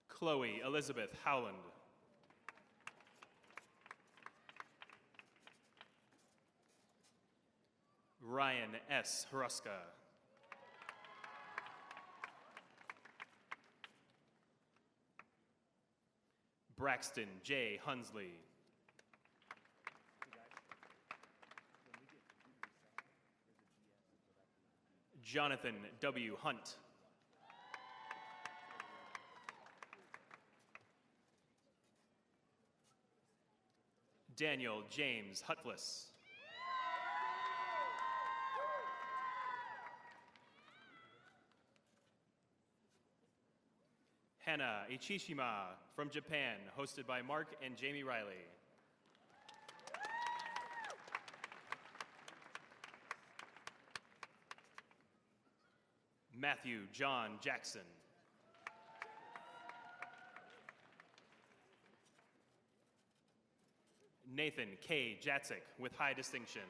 Chloe Elizabeth Howland. Ryan S. Hruska. Braxton J. Hunsley. Jonathan W. Hunt. Daniel James Hutfless. Hannah Ichishima from Japan, hosted by Mark and Jamie Riley. Matthew John Jackson. Nathan K. Jatzik with high distinction.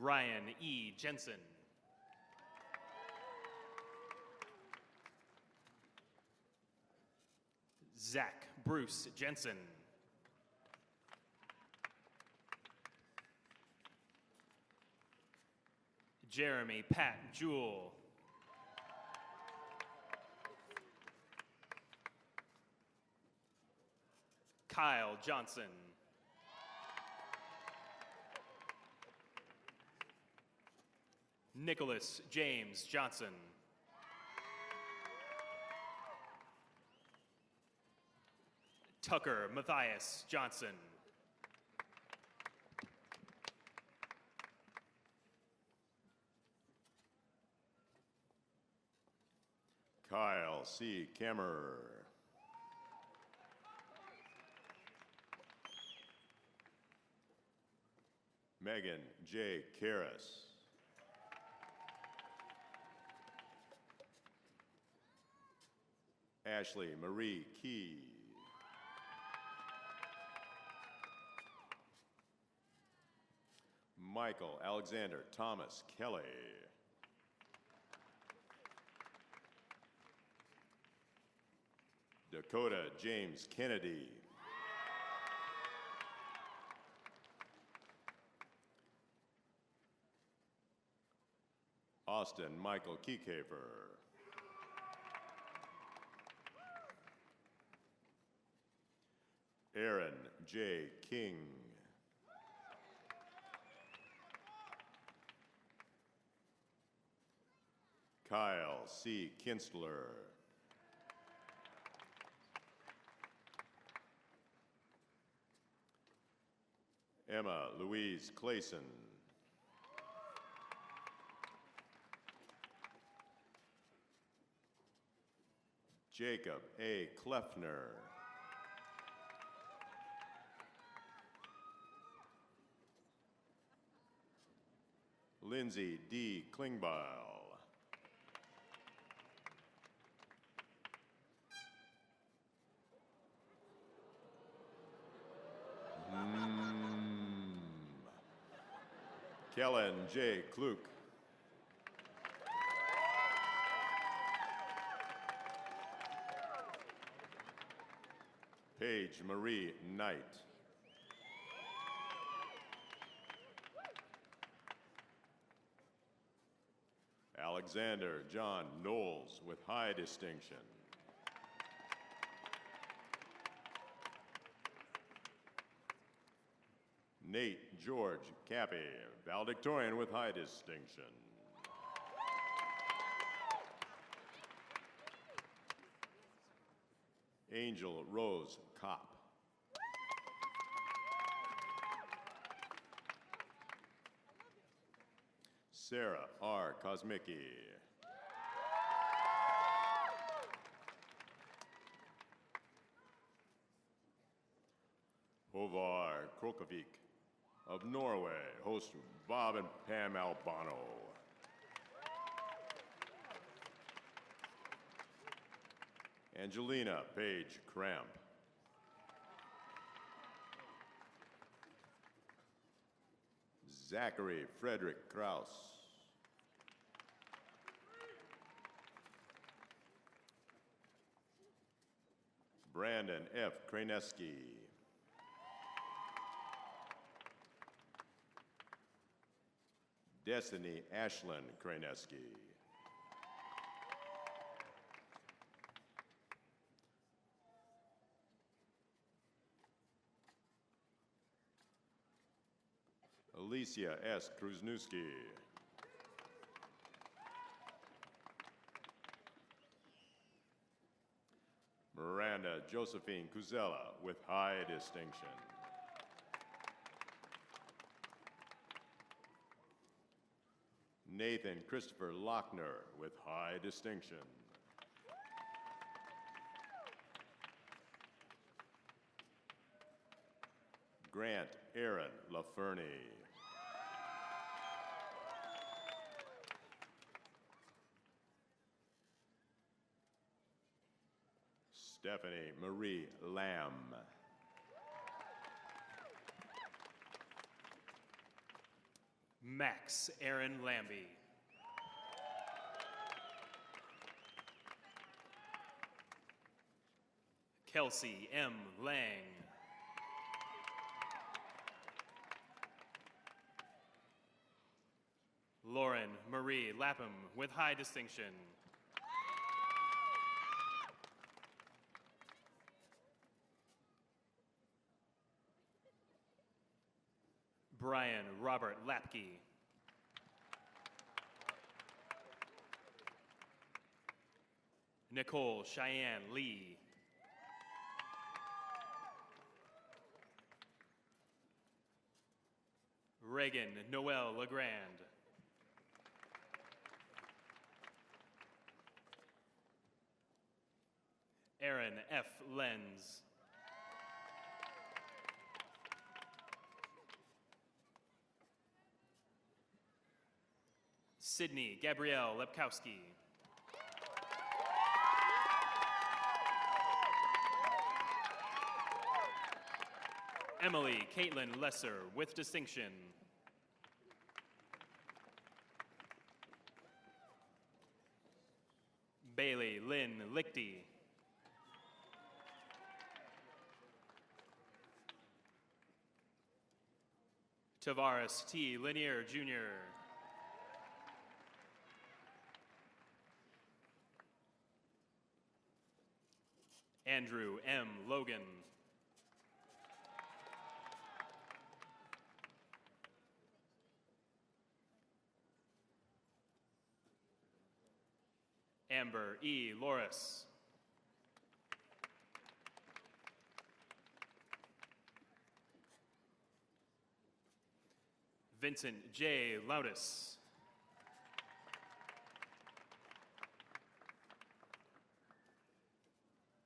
Ryan E. Jensen. Zach Bruce Jensen. Jeremy Pat Jewell. Kyle Johnson. Nicholas James Johnson. Tucker Matthias Johnson. Kyle C. Kemmer. Megan J. Karras. Ashley Marie Key. Michael Alexander Thomas Kelly. Dakota James Kennedy. Austin Michael Kiekefer. Aaron J. King. Kyle C. Kinstler. Emma Louise Clayson. Jacob A. Kleffner. Lindsay D. Klingbeil. Kellen J. Kluk. Paige Marie Knight. Alexander John Knowles with high distinction. Nate George Cappy, valedictorian with high distinction. Angel Rose Kopp. Sarah R. Kosmicki. Håvard Krokovik of Norway, host Bob and Pam Albano. Angelina Page Cramp. Zachary Frederick Kraus. Brandon F. Kraneski. Destiny Ashlyn Kraneski. Alicia S. Krusnewski. Miranda Josephine Kuzella with high distinction. Nathan Christopher Lochner with high distinction. Grant Aaron LaFerny. Stephanie Marie Lamb. Max Aaron Lambie. Kelsey M. Lang. Lauren Marie Lapham with high distinction. Brian Robert Lapke. Nicole Cheyenne Lee. Reagan Noel Legrand. Aaron F. Lenz. Sydney Gabrielle Lepkowski. Emily Caitlin Lesser with distinction. Bailey Lynn Lichty. Tavares T. Lanier Jr. Andrew M. Logan. Amber E. Loris. Vincent J. Laudis.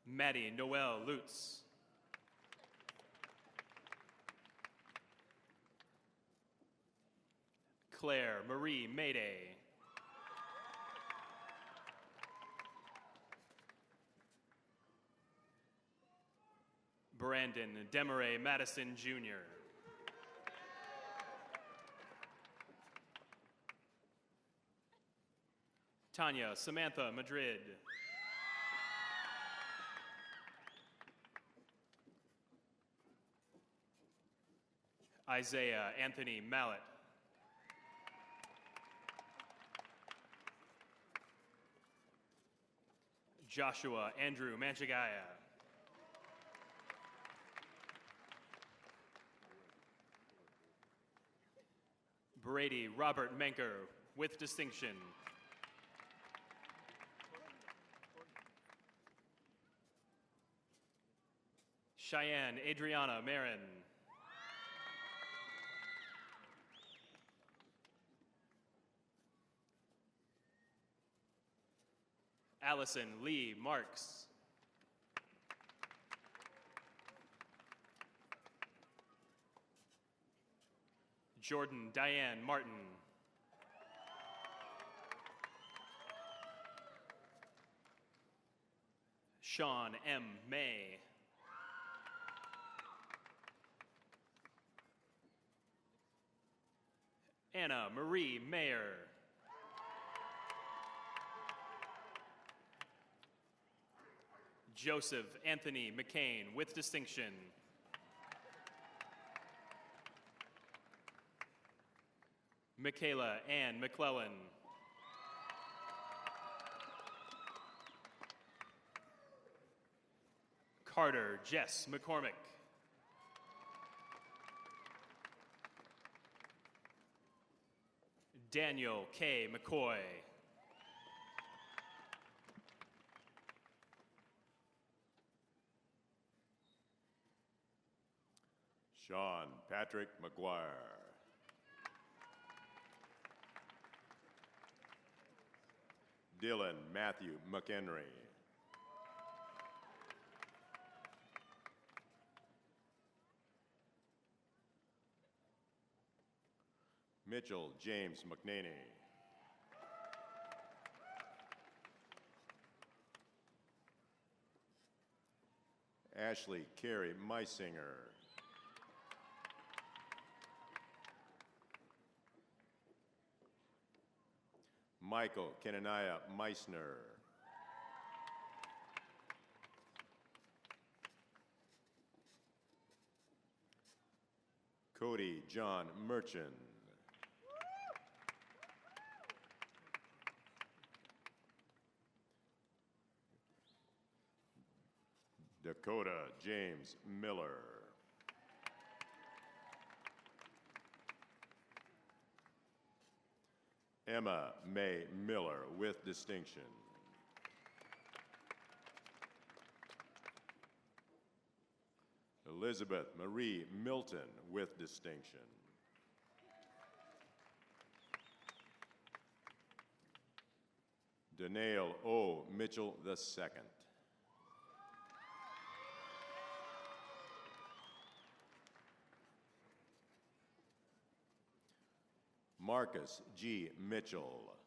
Maddie Noel Lutz. Claire Marie Mayday. Brandon Demaray Madison Jr. Tanya Samantha Madrid. Isaiah Anthony Mallet. Joshua Andrew Manchagaya. Brady Robert Menker with distinction. Cheyenne Adriana Marin. Allison Lee Marks. Jordan Diane Martin. Sean M. May. Anna Marie Mayer. Joseph Anthony McCain with distinction. Michaela Ann McClellan. Carter Jess McCormick. Daniel K. McCoy. Sean Patrick McGuire. Dylan Matthew McHenry. Mitchell James McNaney. Ashley Carey Meisinger. Michael Kenaniah Meissner. Cody John Merchant. Dakota James Miller. Emma May Miller with distinction. Elizabeth Marie Milton with distinction. Danae O. Mitchell II. Marcus G. Mitchell.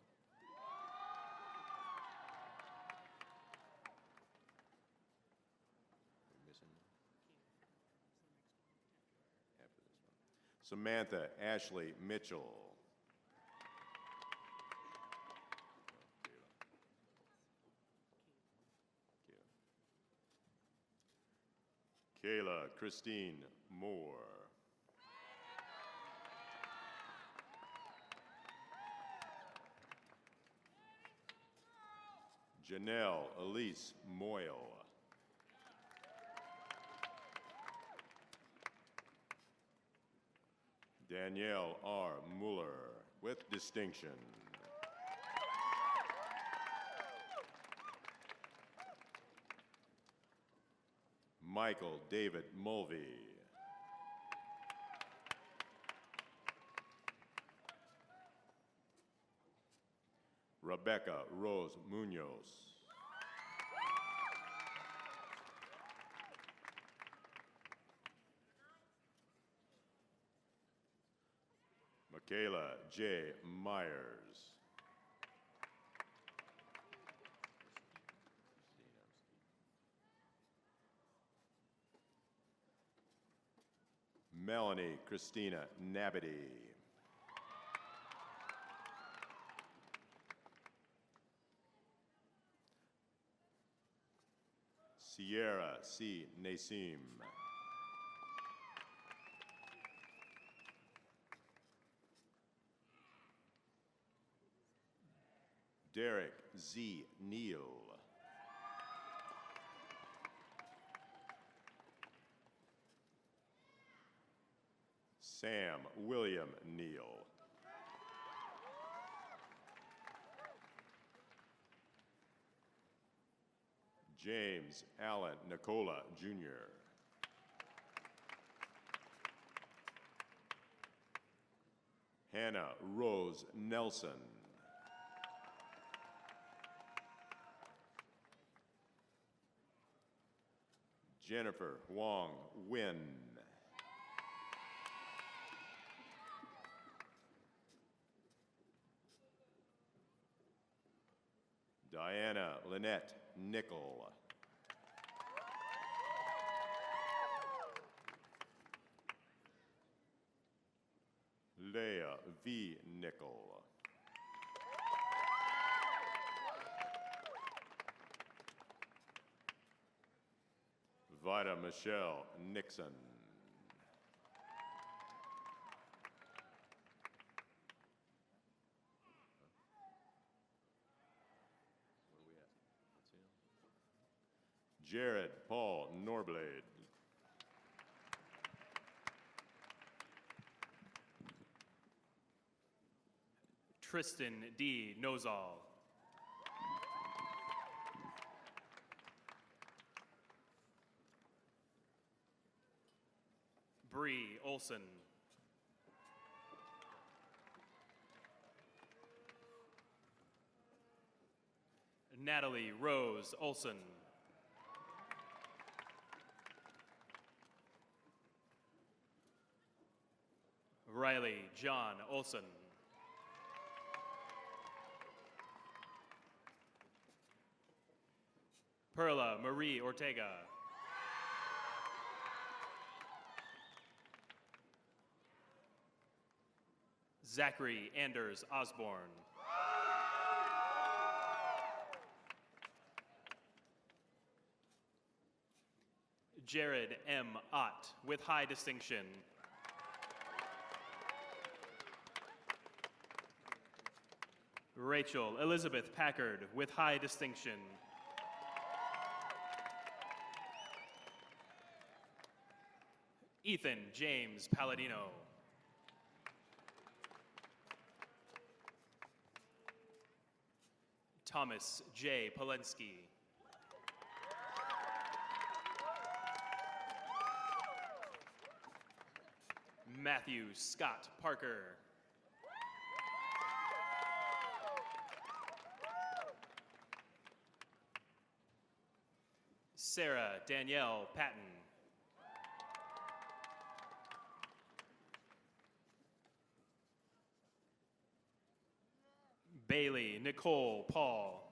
Samantha Ashley Mitchell. Kayla Christine Moore. Janelle Elise Moyle. Danielle R. Mueller with distinction. Michael David Mulvey. Rebecca Rose Munoz. Michaela J. Myers. Melanie Christina Nabity. Sierra C. Nasim. Derek Z. Neal. Sam William Neal. James Allen Nicola, Jr. Hannah Rose Nelson. Jennifer Wong Win. Diana Lynette Nickel. Leah V. Nickel. Vida Michelle Nixon. Jared Paul Norblade. Tristan D. Nozal. Bree Olson. Natalie Rose Olson. Riley John Olson. Perla Marie Ortega. Zachary Anders Osborne. Jared M. Ott with high distinction. Rachel Elizabeth Packard with high distinction. Ethan James Palladino. Thomas J. Polensky. Matthew Scott Parker. Sarah Danielle Patton. Bailey Nicole Paul.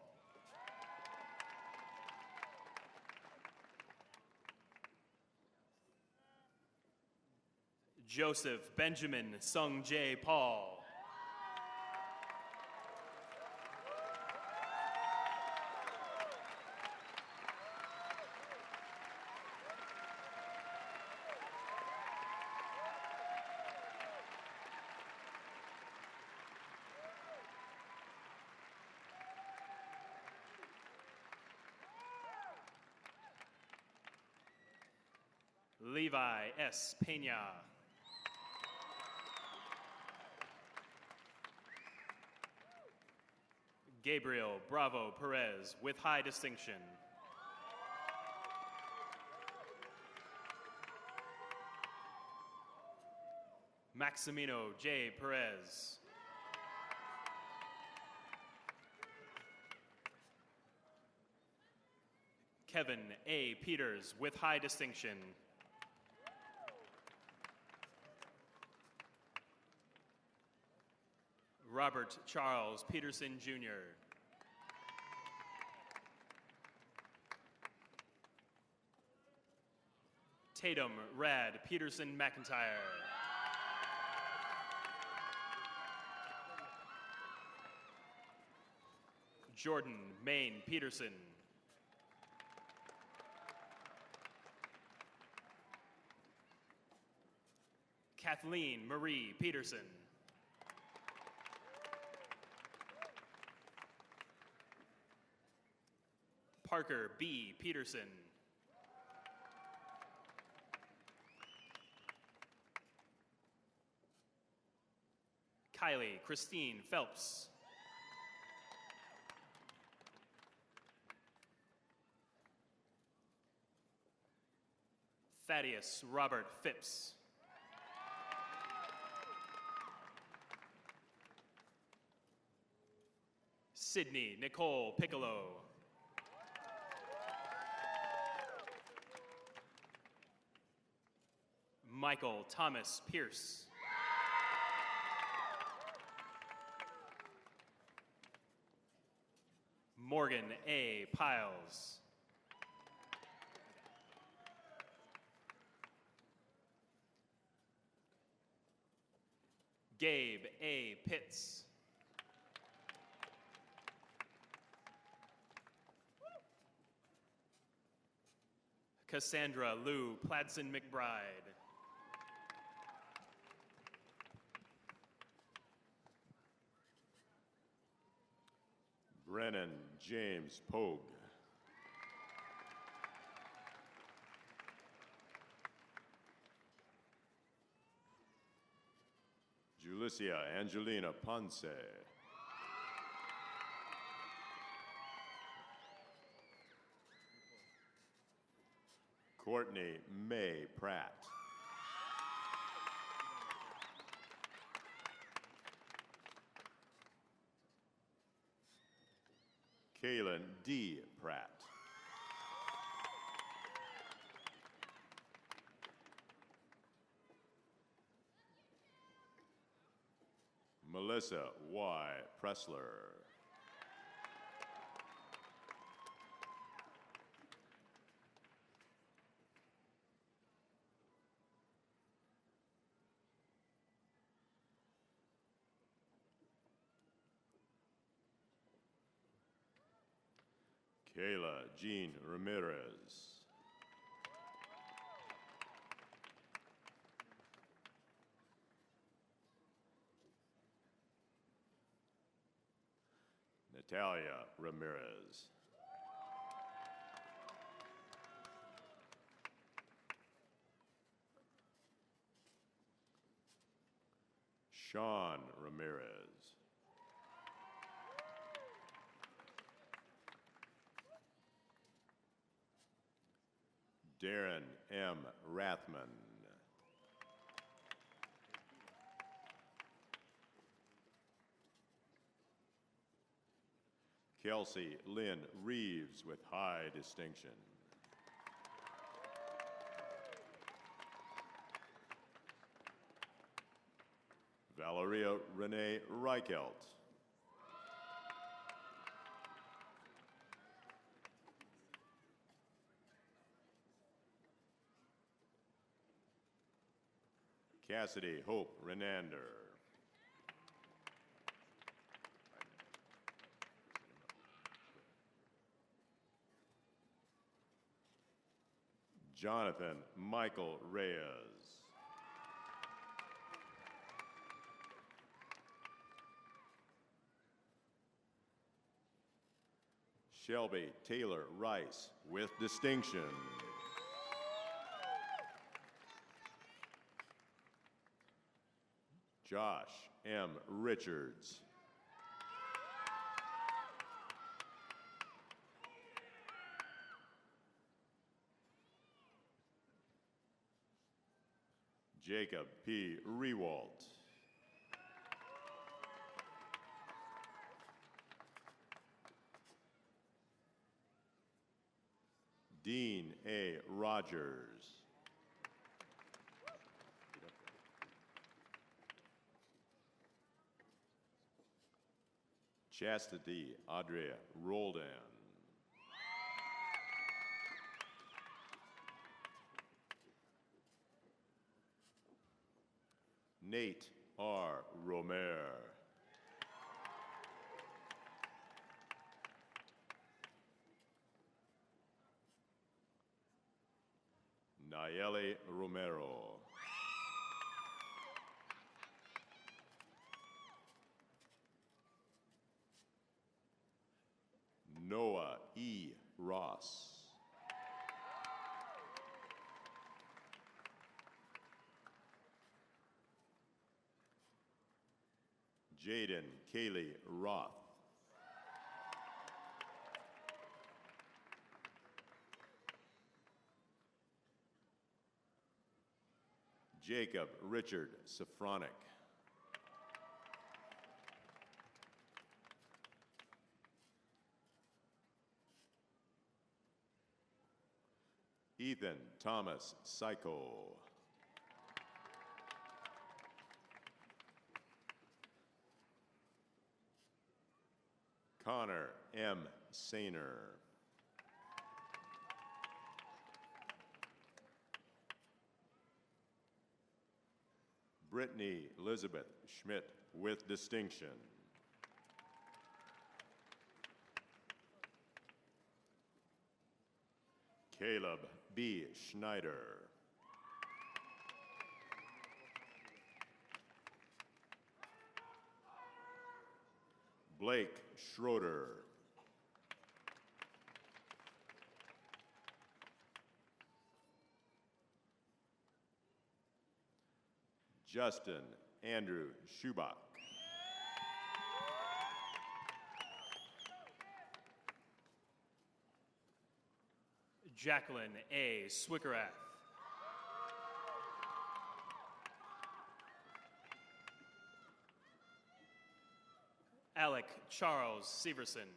Joseph Benjamin Sung Jae Paul. Levi S. Pena. Gabriel Bravo Perez with high distinction. Maximino J. Perez. Kevin A. Peters with high distinction. Robert Charles Peterson, Jr. Tatum Rad Peterson McIntyre. Jordan Maine Peterson. Kathleen Marie Peterson. Parker B. Peterson. Kylie Christine Phelps. Thaddeus Robert Phipps. Sydney Nicole Piccolo. Michael Thomas Pierce. Morgan A. Piles. Gabe A. Pitts. Cassandra Lou Pladson McBride. Brennan James Pogue. Julicia Angelina Ponce. Courtney May Pratt. Kaylin D. Pratt. Melissa Y. Pressler. Kayla Jean Ramirez. Natalia Ramirez. Sean Ramirez. Darren M. Rathman. Kelsey Lynn Reeves with high distinction. Valeria Renee Reichelt. Cassidy Hope Renander. Jonathan Michael Reyes. Shelby Taylor Rice with distinction. Josh M. Richards. Jacob P. Rewalt. Dean A. Rogers. Chastity Audrey Roldan. Nate R. Romer. Nayeli Romero. Noah E. Ross. Jaden Kaylee Roth. Jacob Richard Safronic. Ethan Thomas Psycho. Connor M. Sainer. Brittany Elizabeth Schmidt with distinction. Caleb B. Schneider. Blake Schroeder. Justin Andrew Schubach. Jacqueline A. Swickerath. Alec Charles Severson.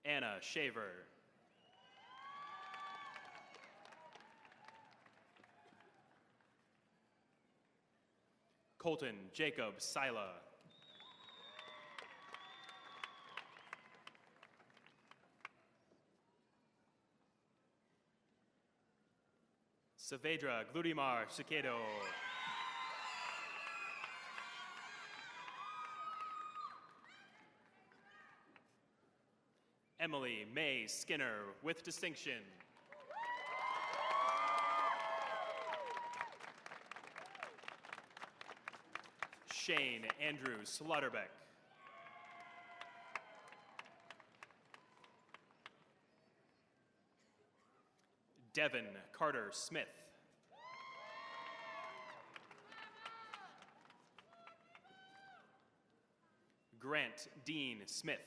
Anna Shaver. Colton Jacob Sila. Saavedra Gludimar Cicado. Emily May Skinner with distinction. Shane Andrew Slaughterbeck. Devin Carter Smith. Grant Dean Smith.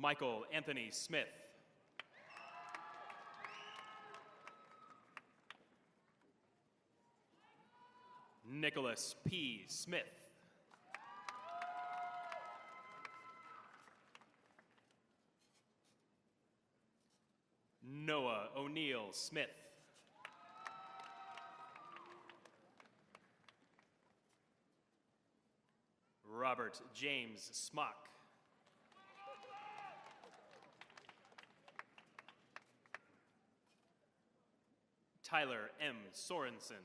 Michael Anthony Smith. Nicholas P. Smith. Noah O'Neill Smith. Robert James Smock. Tyler M. Sorensen.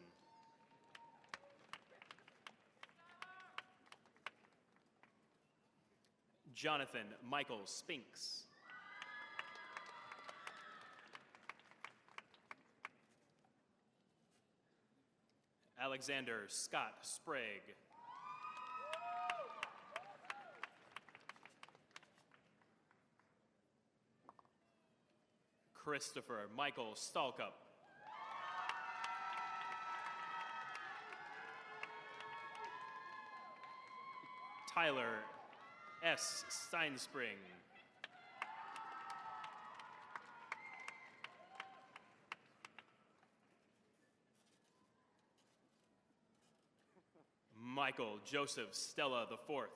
Jonathan Michael Spinks. Alexander Scott Sprague. Christopher Michael Stalkup. Tyler S. Steinspring. Michael Joseph Stella IV.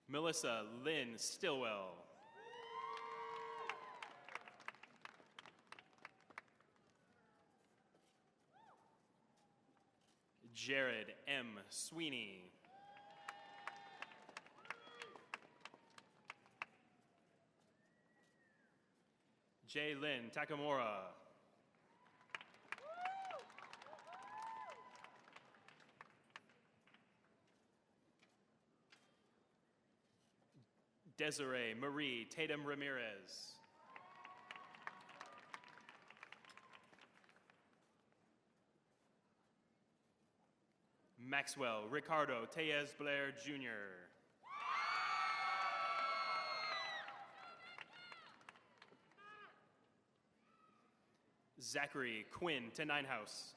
Melissa Lynn Stillwell. Jared M. Sweeney. Jaylyn Takamura. Desiree Marie Tatum Ramirez. Maxwell Ricardo Tellez Blair Jr. Zachary Quinn Teneinhouse.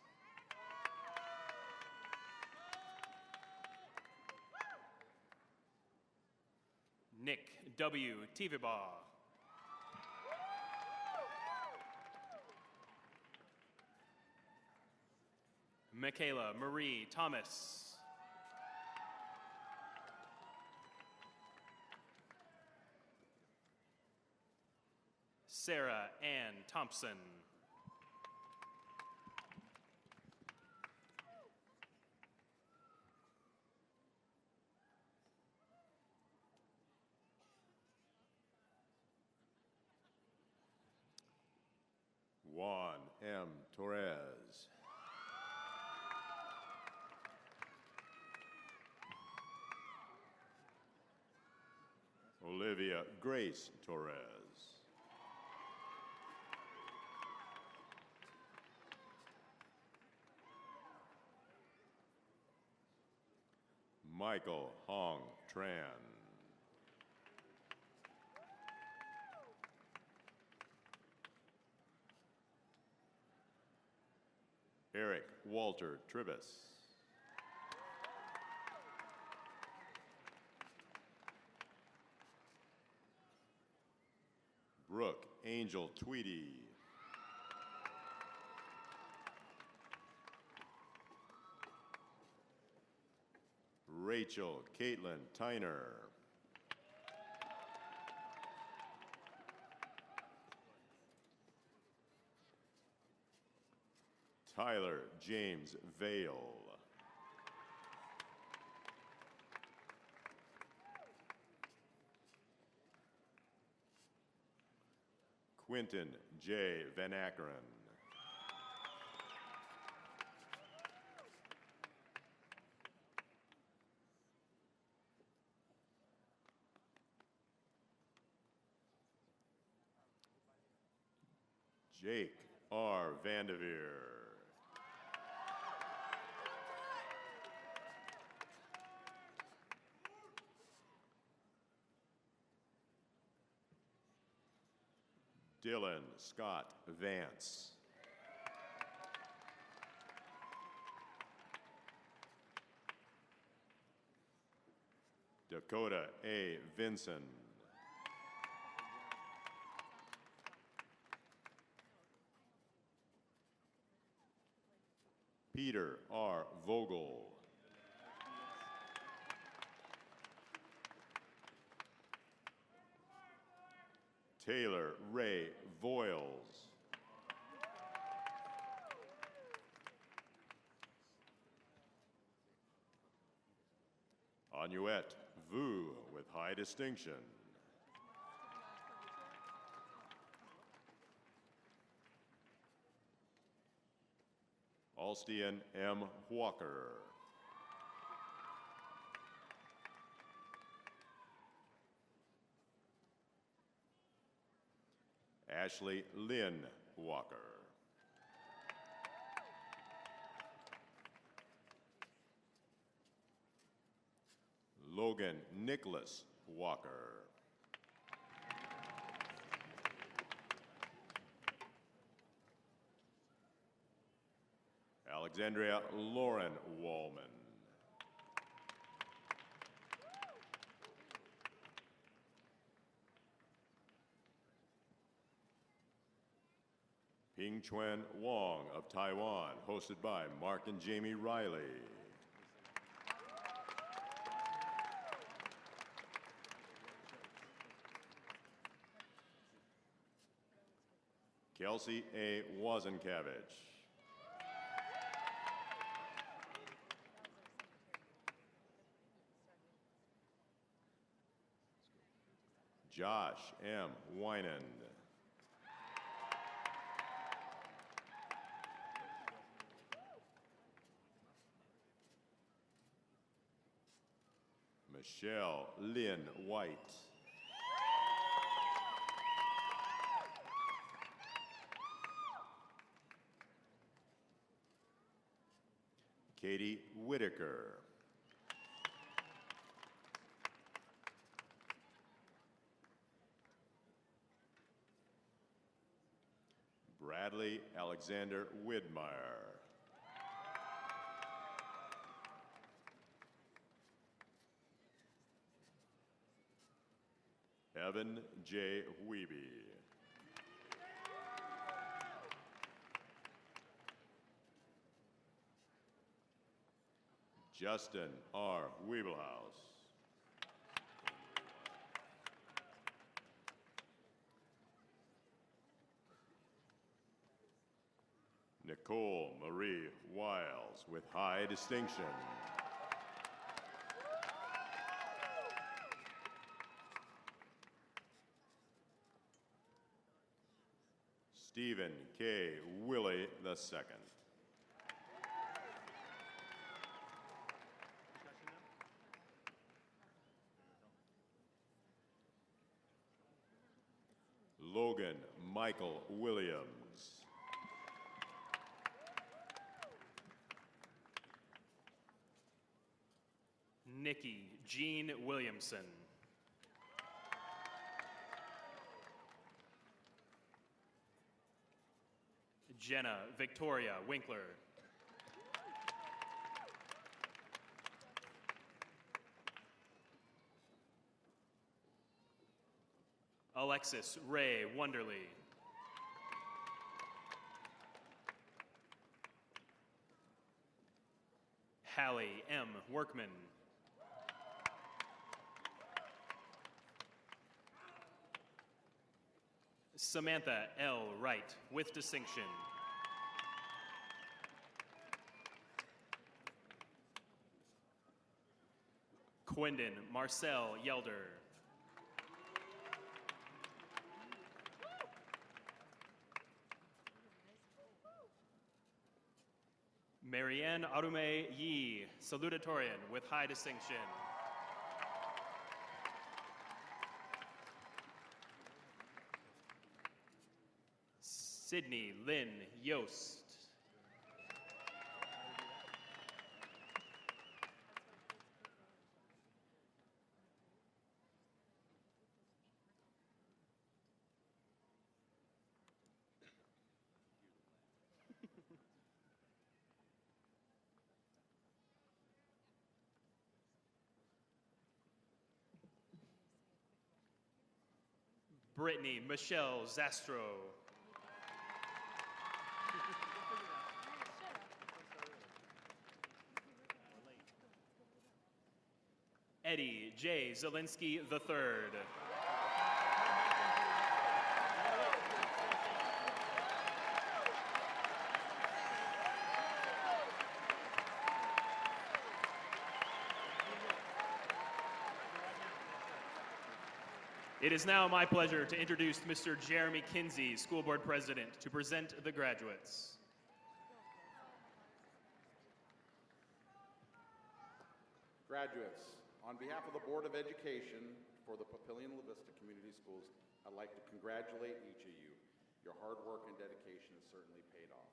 Nick W. Tivibaugh. Michaela Marie Thomas. Sarah Ann Thompson. Juan M. Torres. Olivia Grace Torres. Michael Hong Tran. Eric Walter Tribus. Brooke Angel Tweedy. Rachel Caitlin Tyner. Tyler James Vale. Quentin J. Van Akkeren. Jake R. Vanderveer. Dylan Scott Vance. Dakota A. Vinson. Peter R. Vogel. Taylor Ray Voiles. Anuette Vu with high distinction. Alstian M. Walker. Ashley Lynn Walker. Logan Nicholas Walker. Alexandria Lauren Wallman. Ping Chuan Wong of Taiwan, hosted by Mark and Jamie Riley. Kelsey A. Wazenkavich. Josh M. Wynand. Michelle Lynn White. Katie Whitaker. Bradley Alexander Widmeyer. Evan J. Wiebe. Justin R. Wiebelhaus. Nicole Marie Wiles with high distinction. Stephen K. Willie II. Logan Michael Williams. Nikki Jean Williamson. Jenna Victoria Winkler. Alexis Ray Wonderly. Hallie M. Workman. Samantha L. Wright with distinction. Quindon Marcel Yelder. Marianne Arume Yi, salutatorian with high distinction. Sydney Lynn Yost. Brittany Michelle Zastro. Eddie J. Zielinski III. It is now my pleasure to introduce Mr. Jeremy Kinsey, School Board President, to present the graduates. Graduates, on behalf of the Board of Education for the Papillion La Vista Community Schools, I'd like to congratulate each of you. Your hard work and dedication has certainly paid off.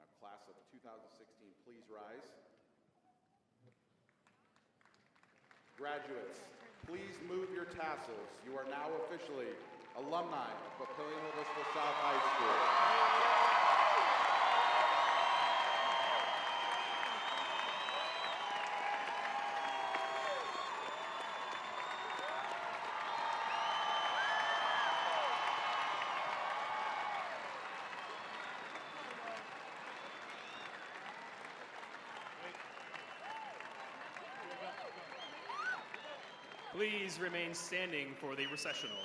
Now, class of 2016, please rise. Graduates, please move your tassels. You are now officially alumni of Papillion La Vista South High School. Please remain standing for the recessional.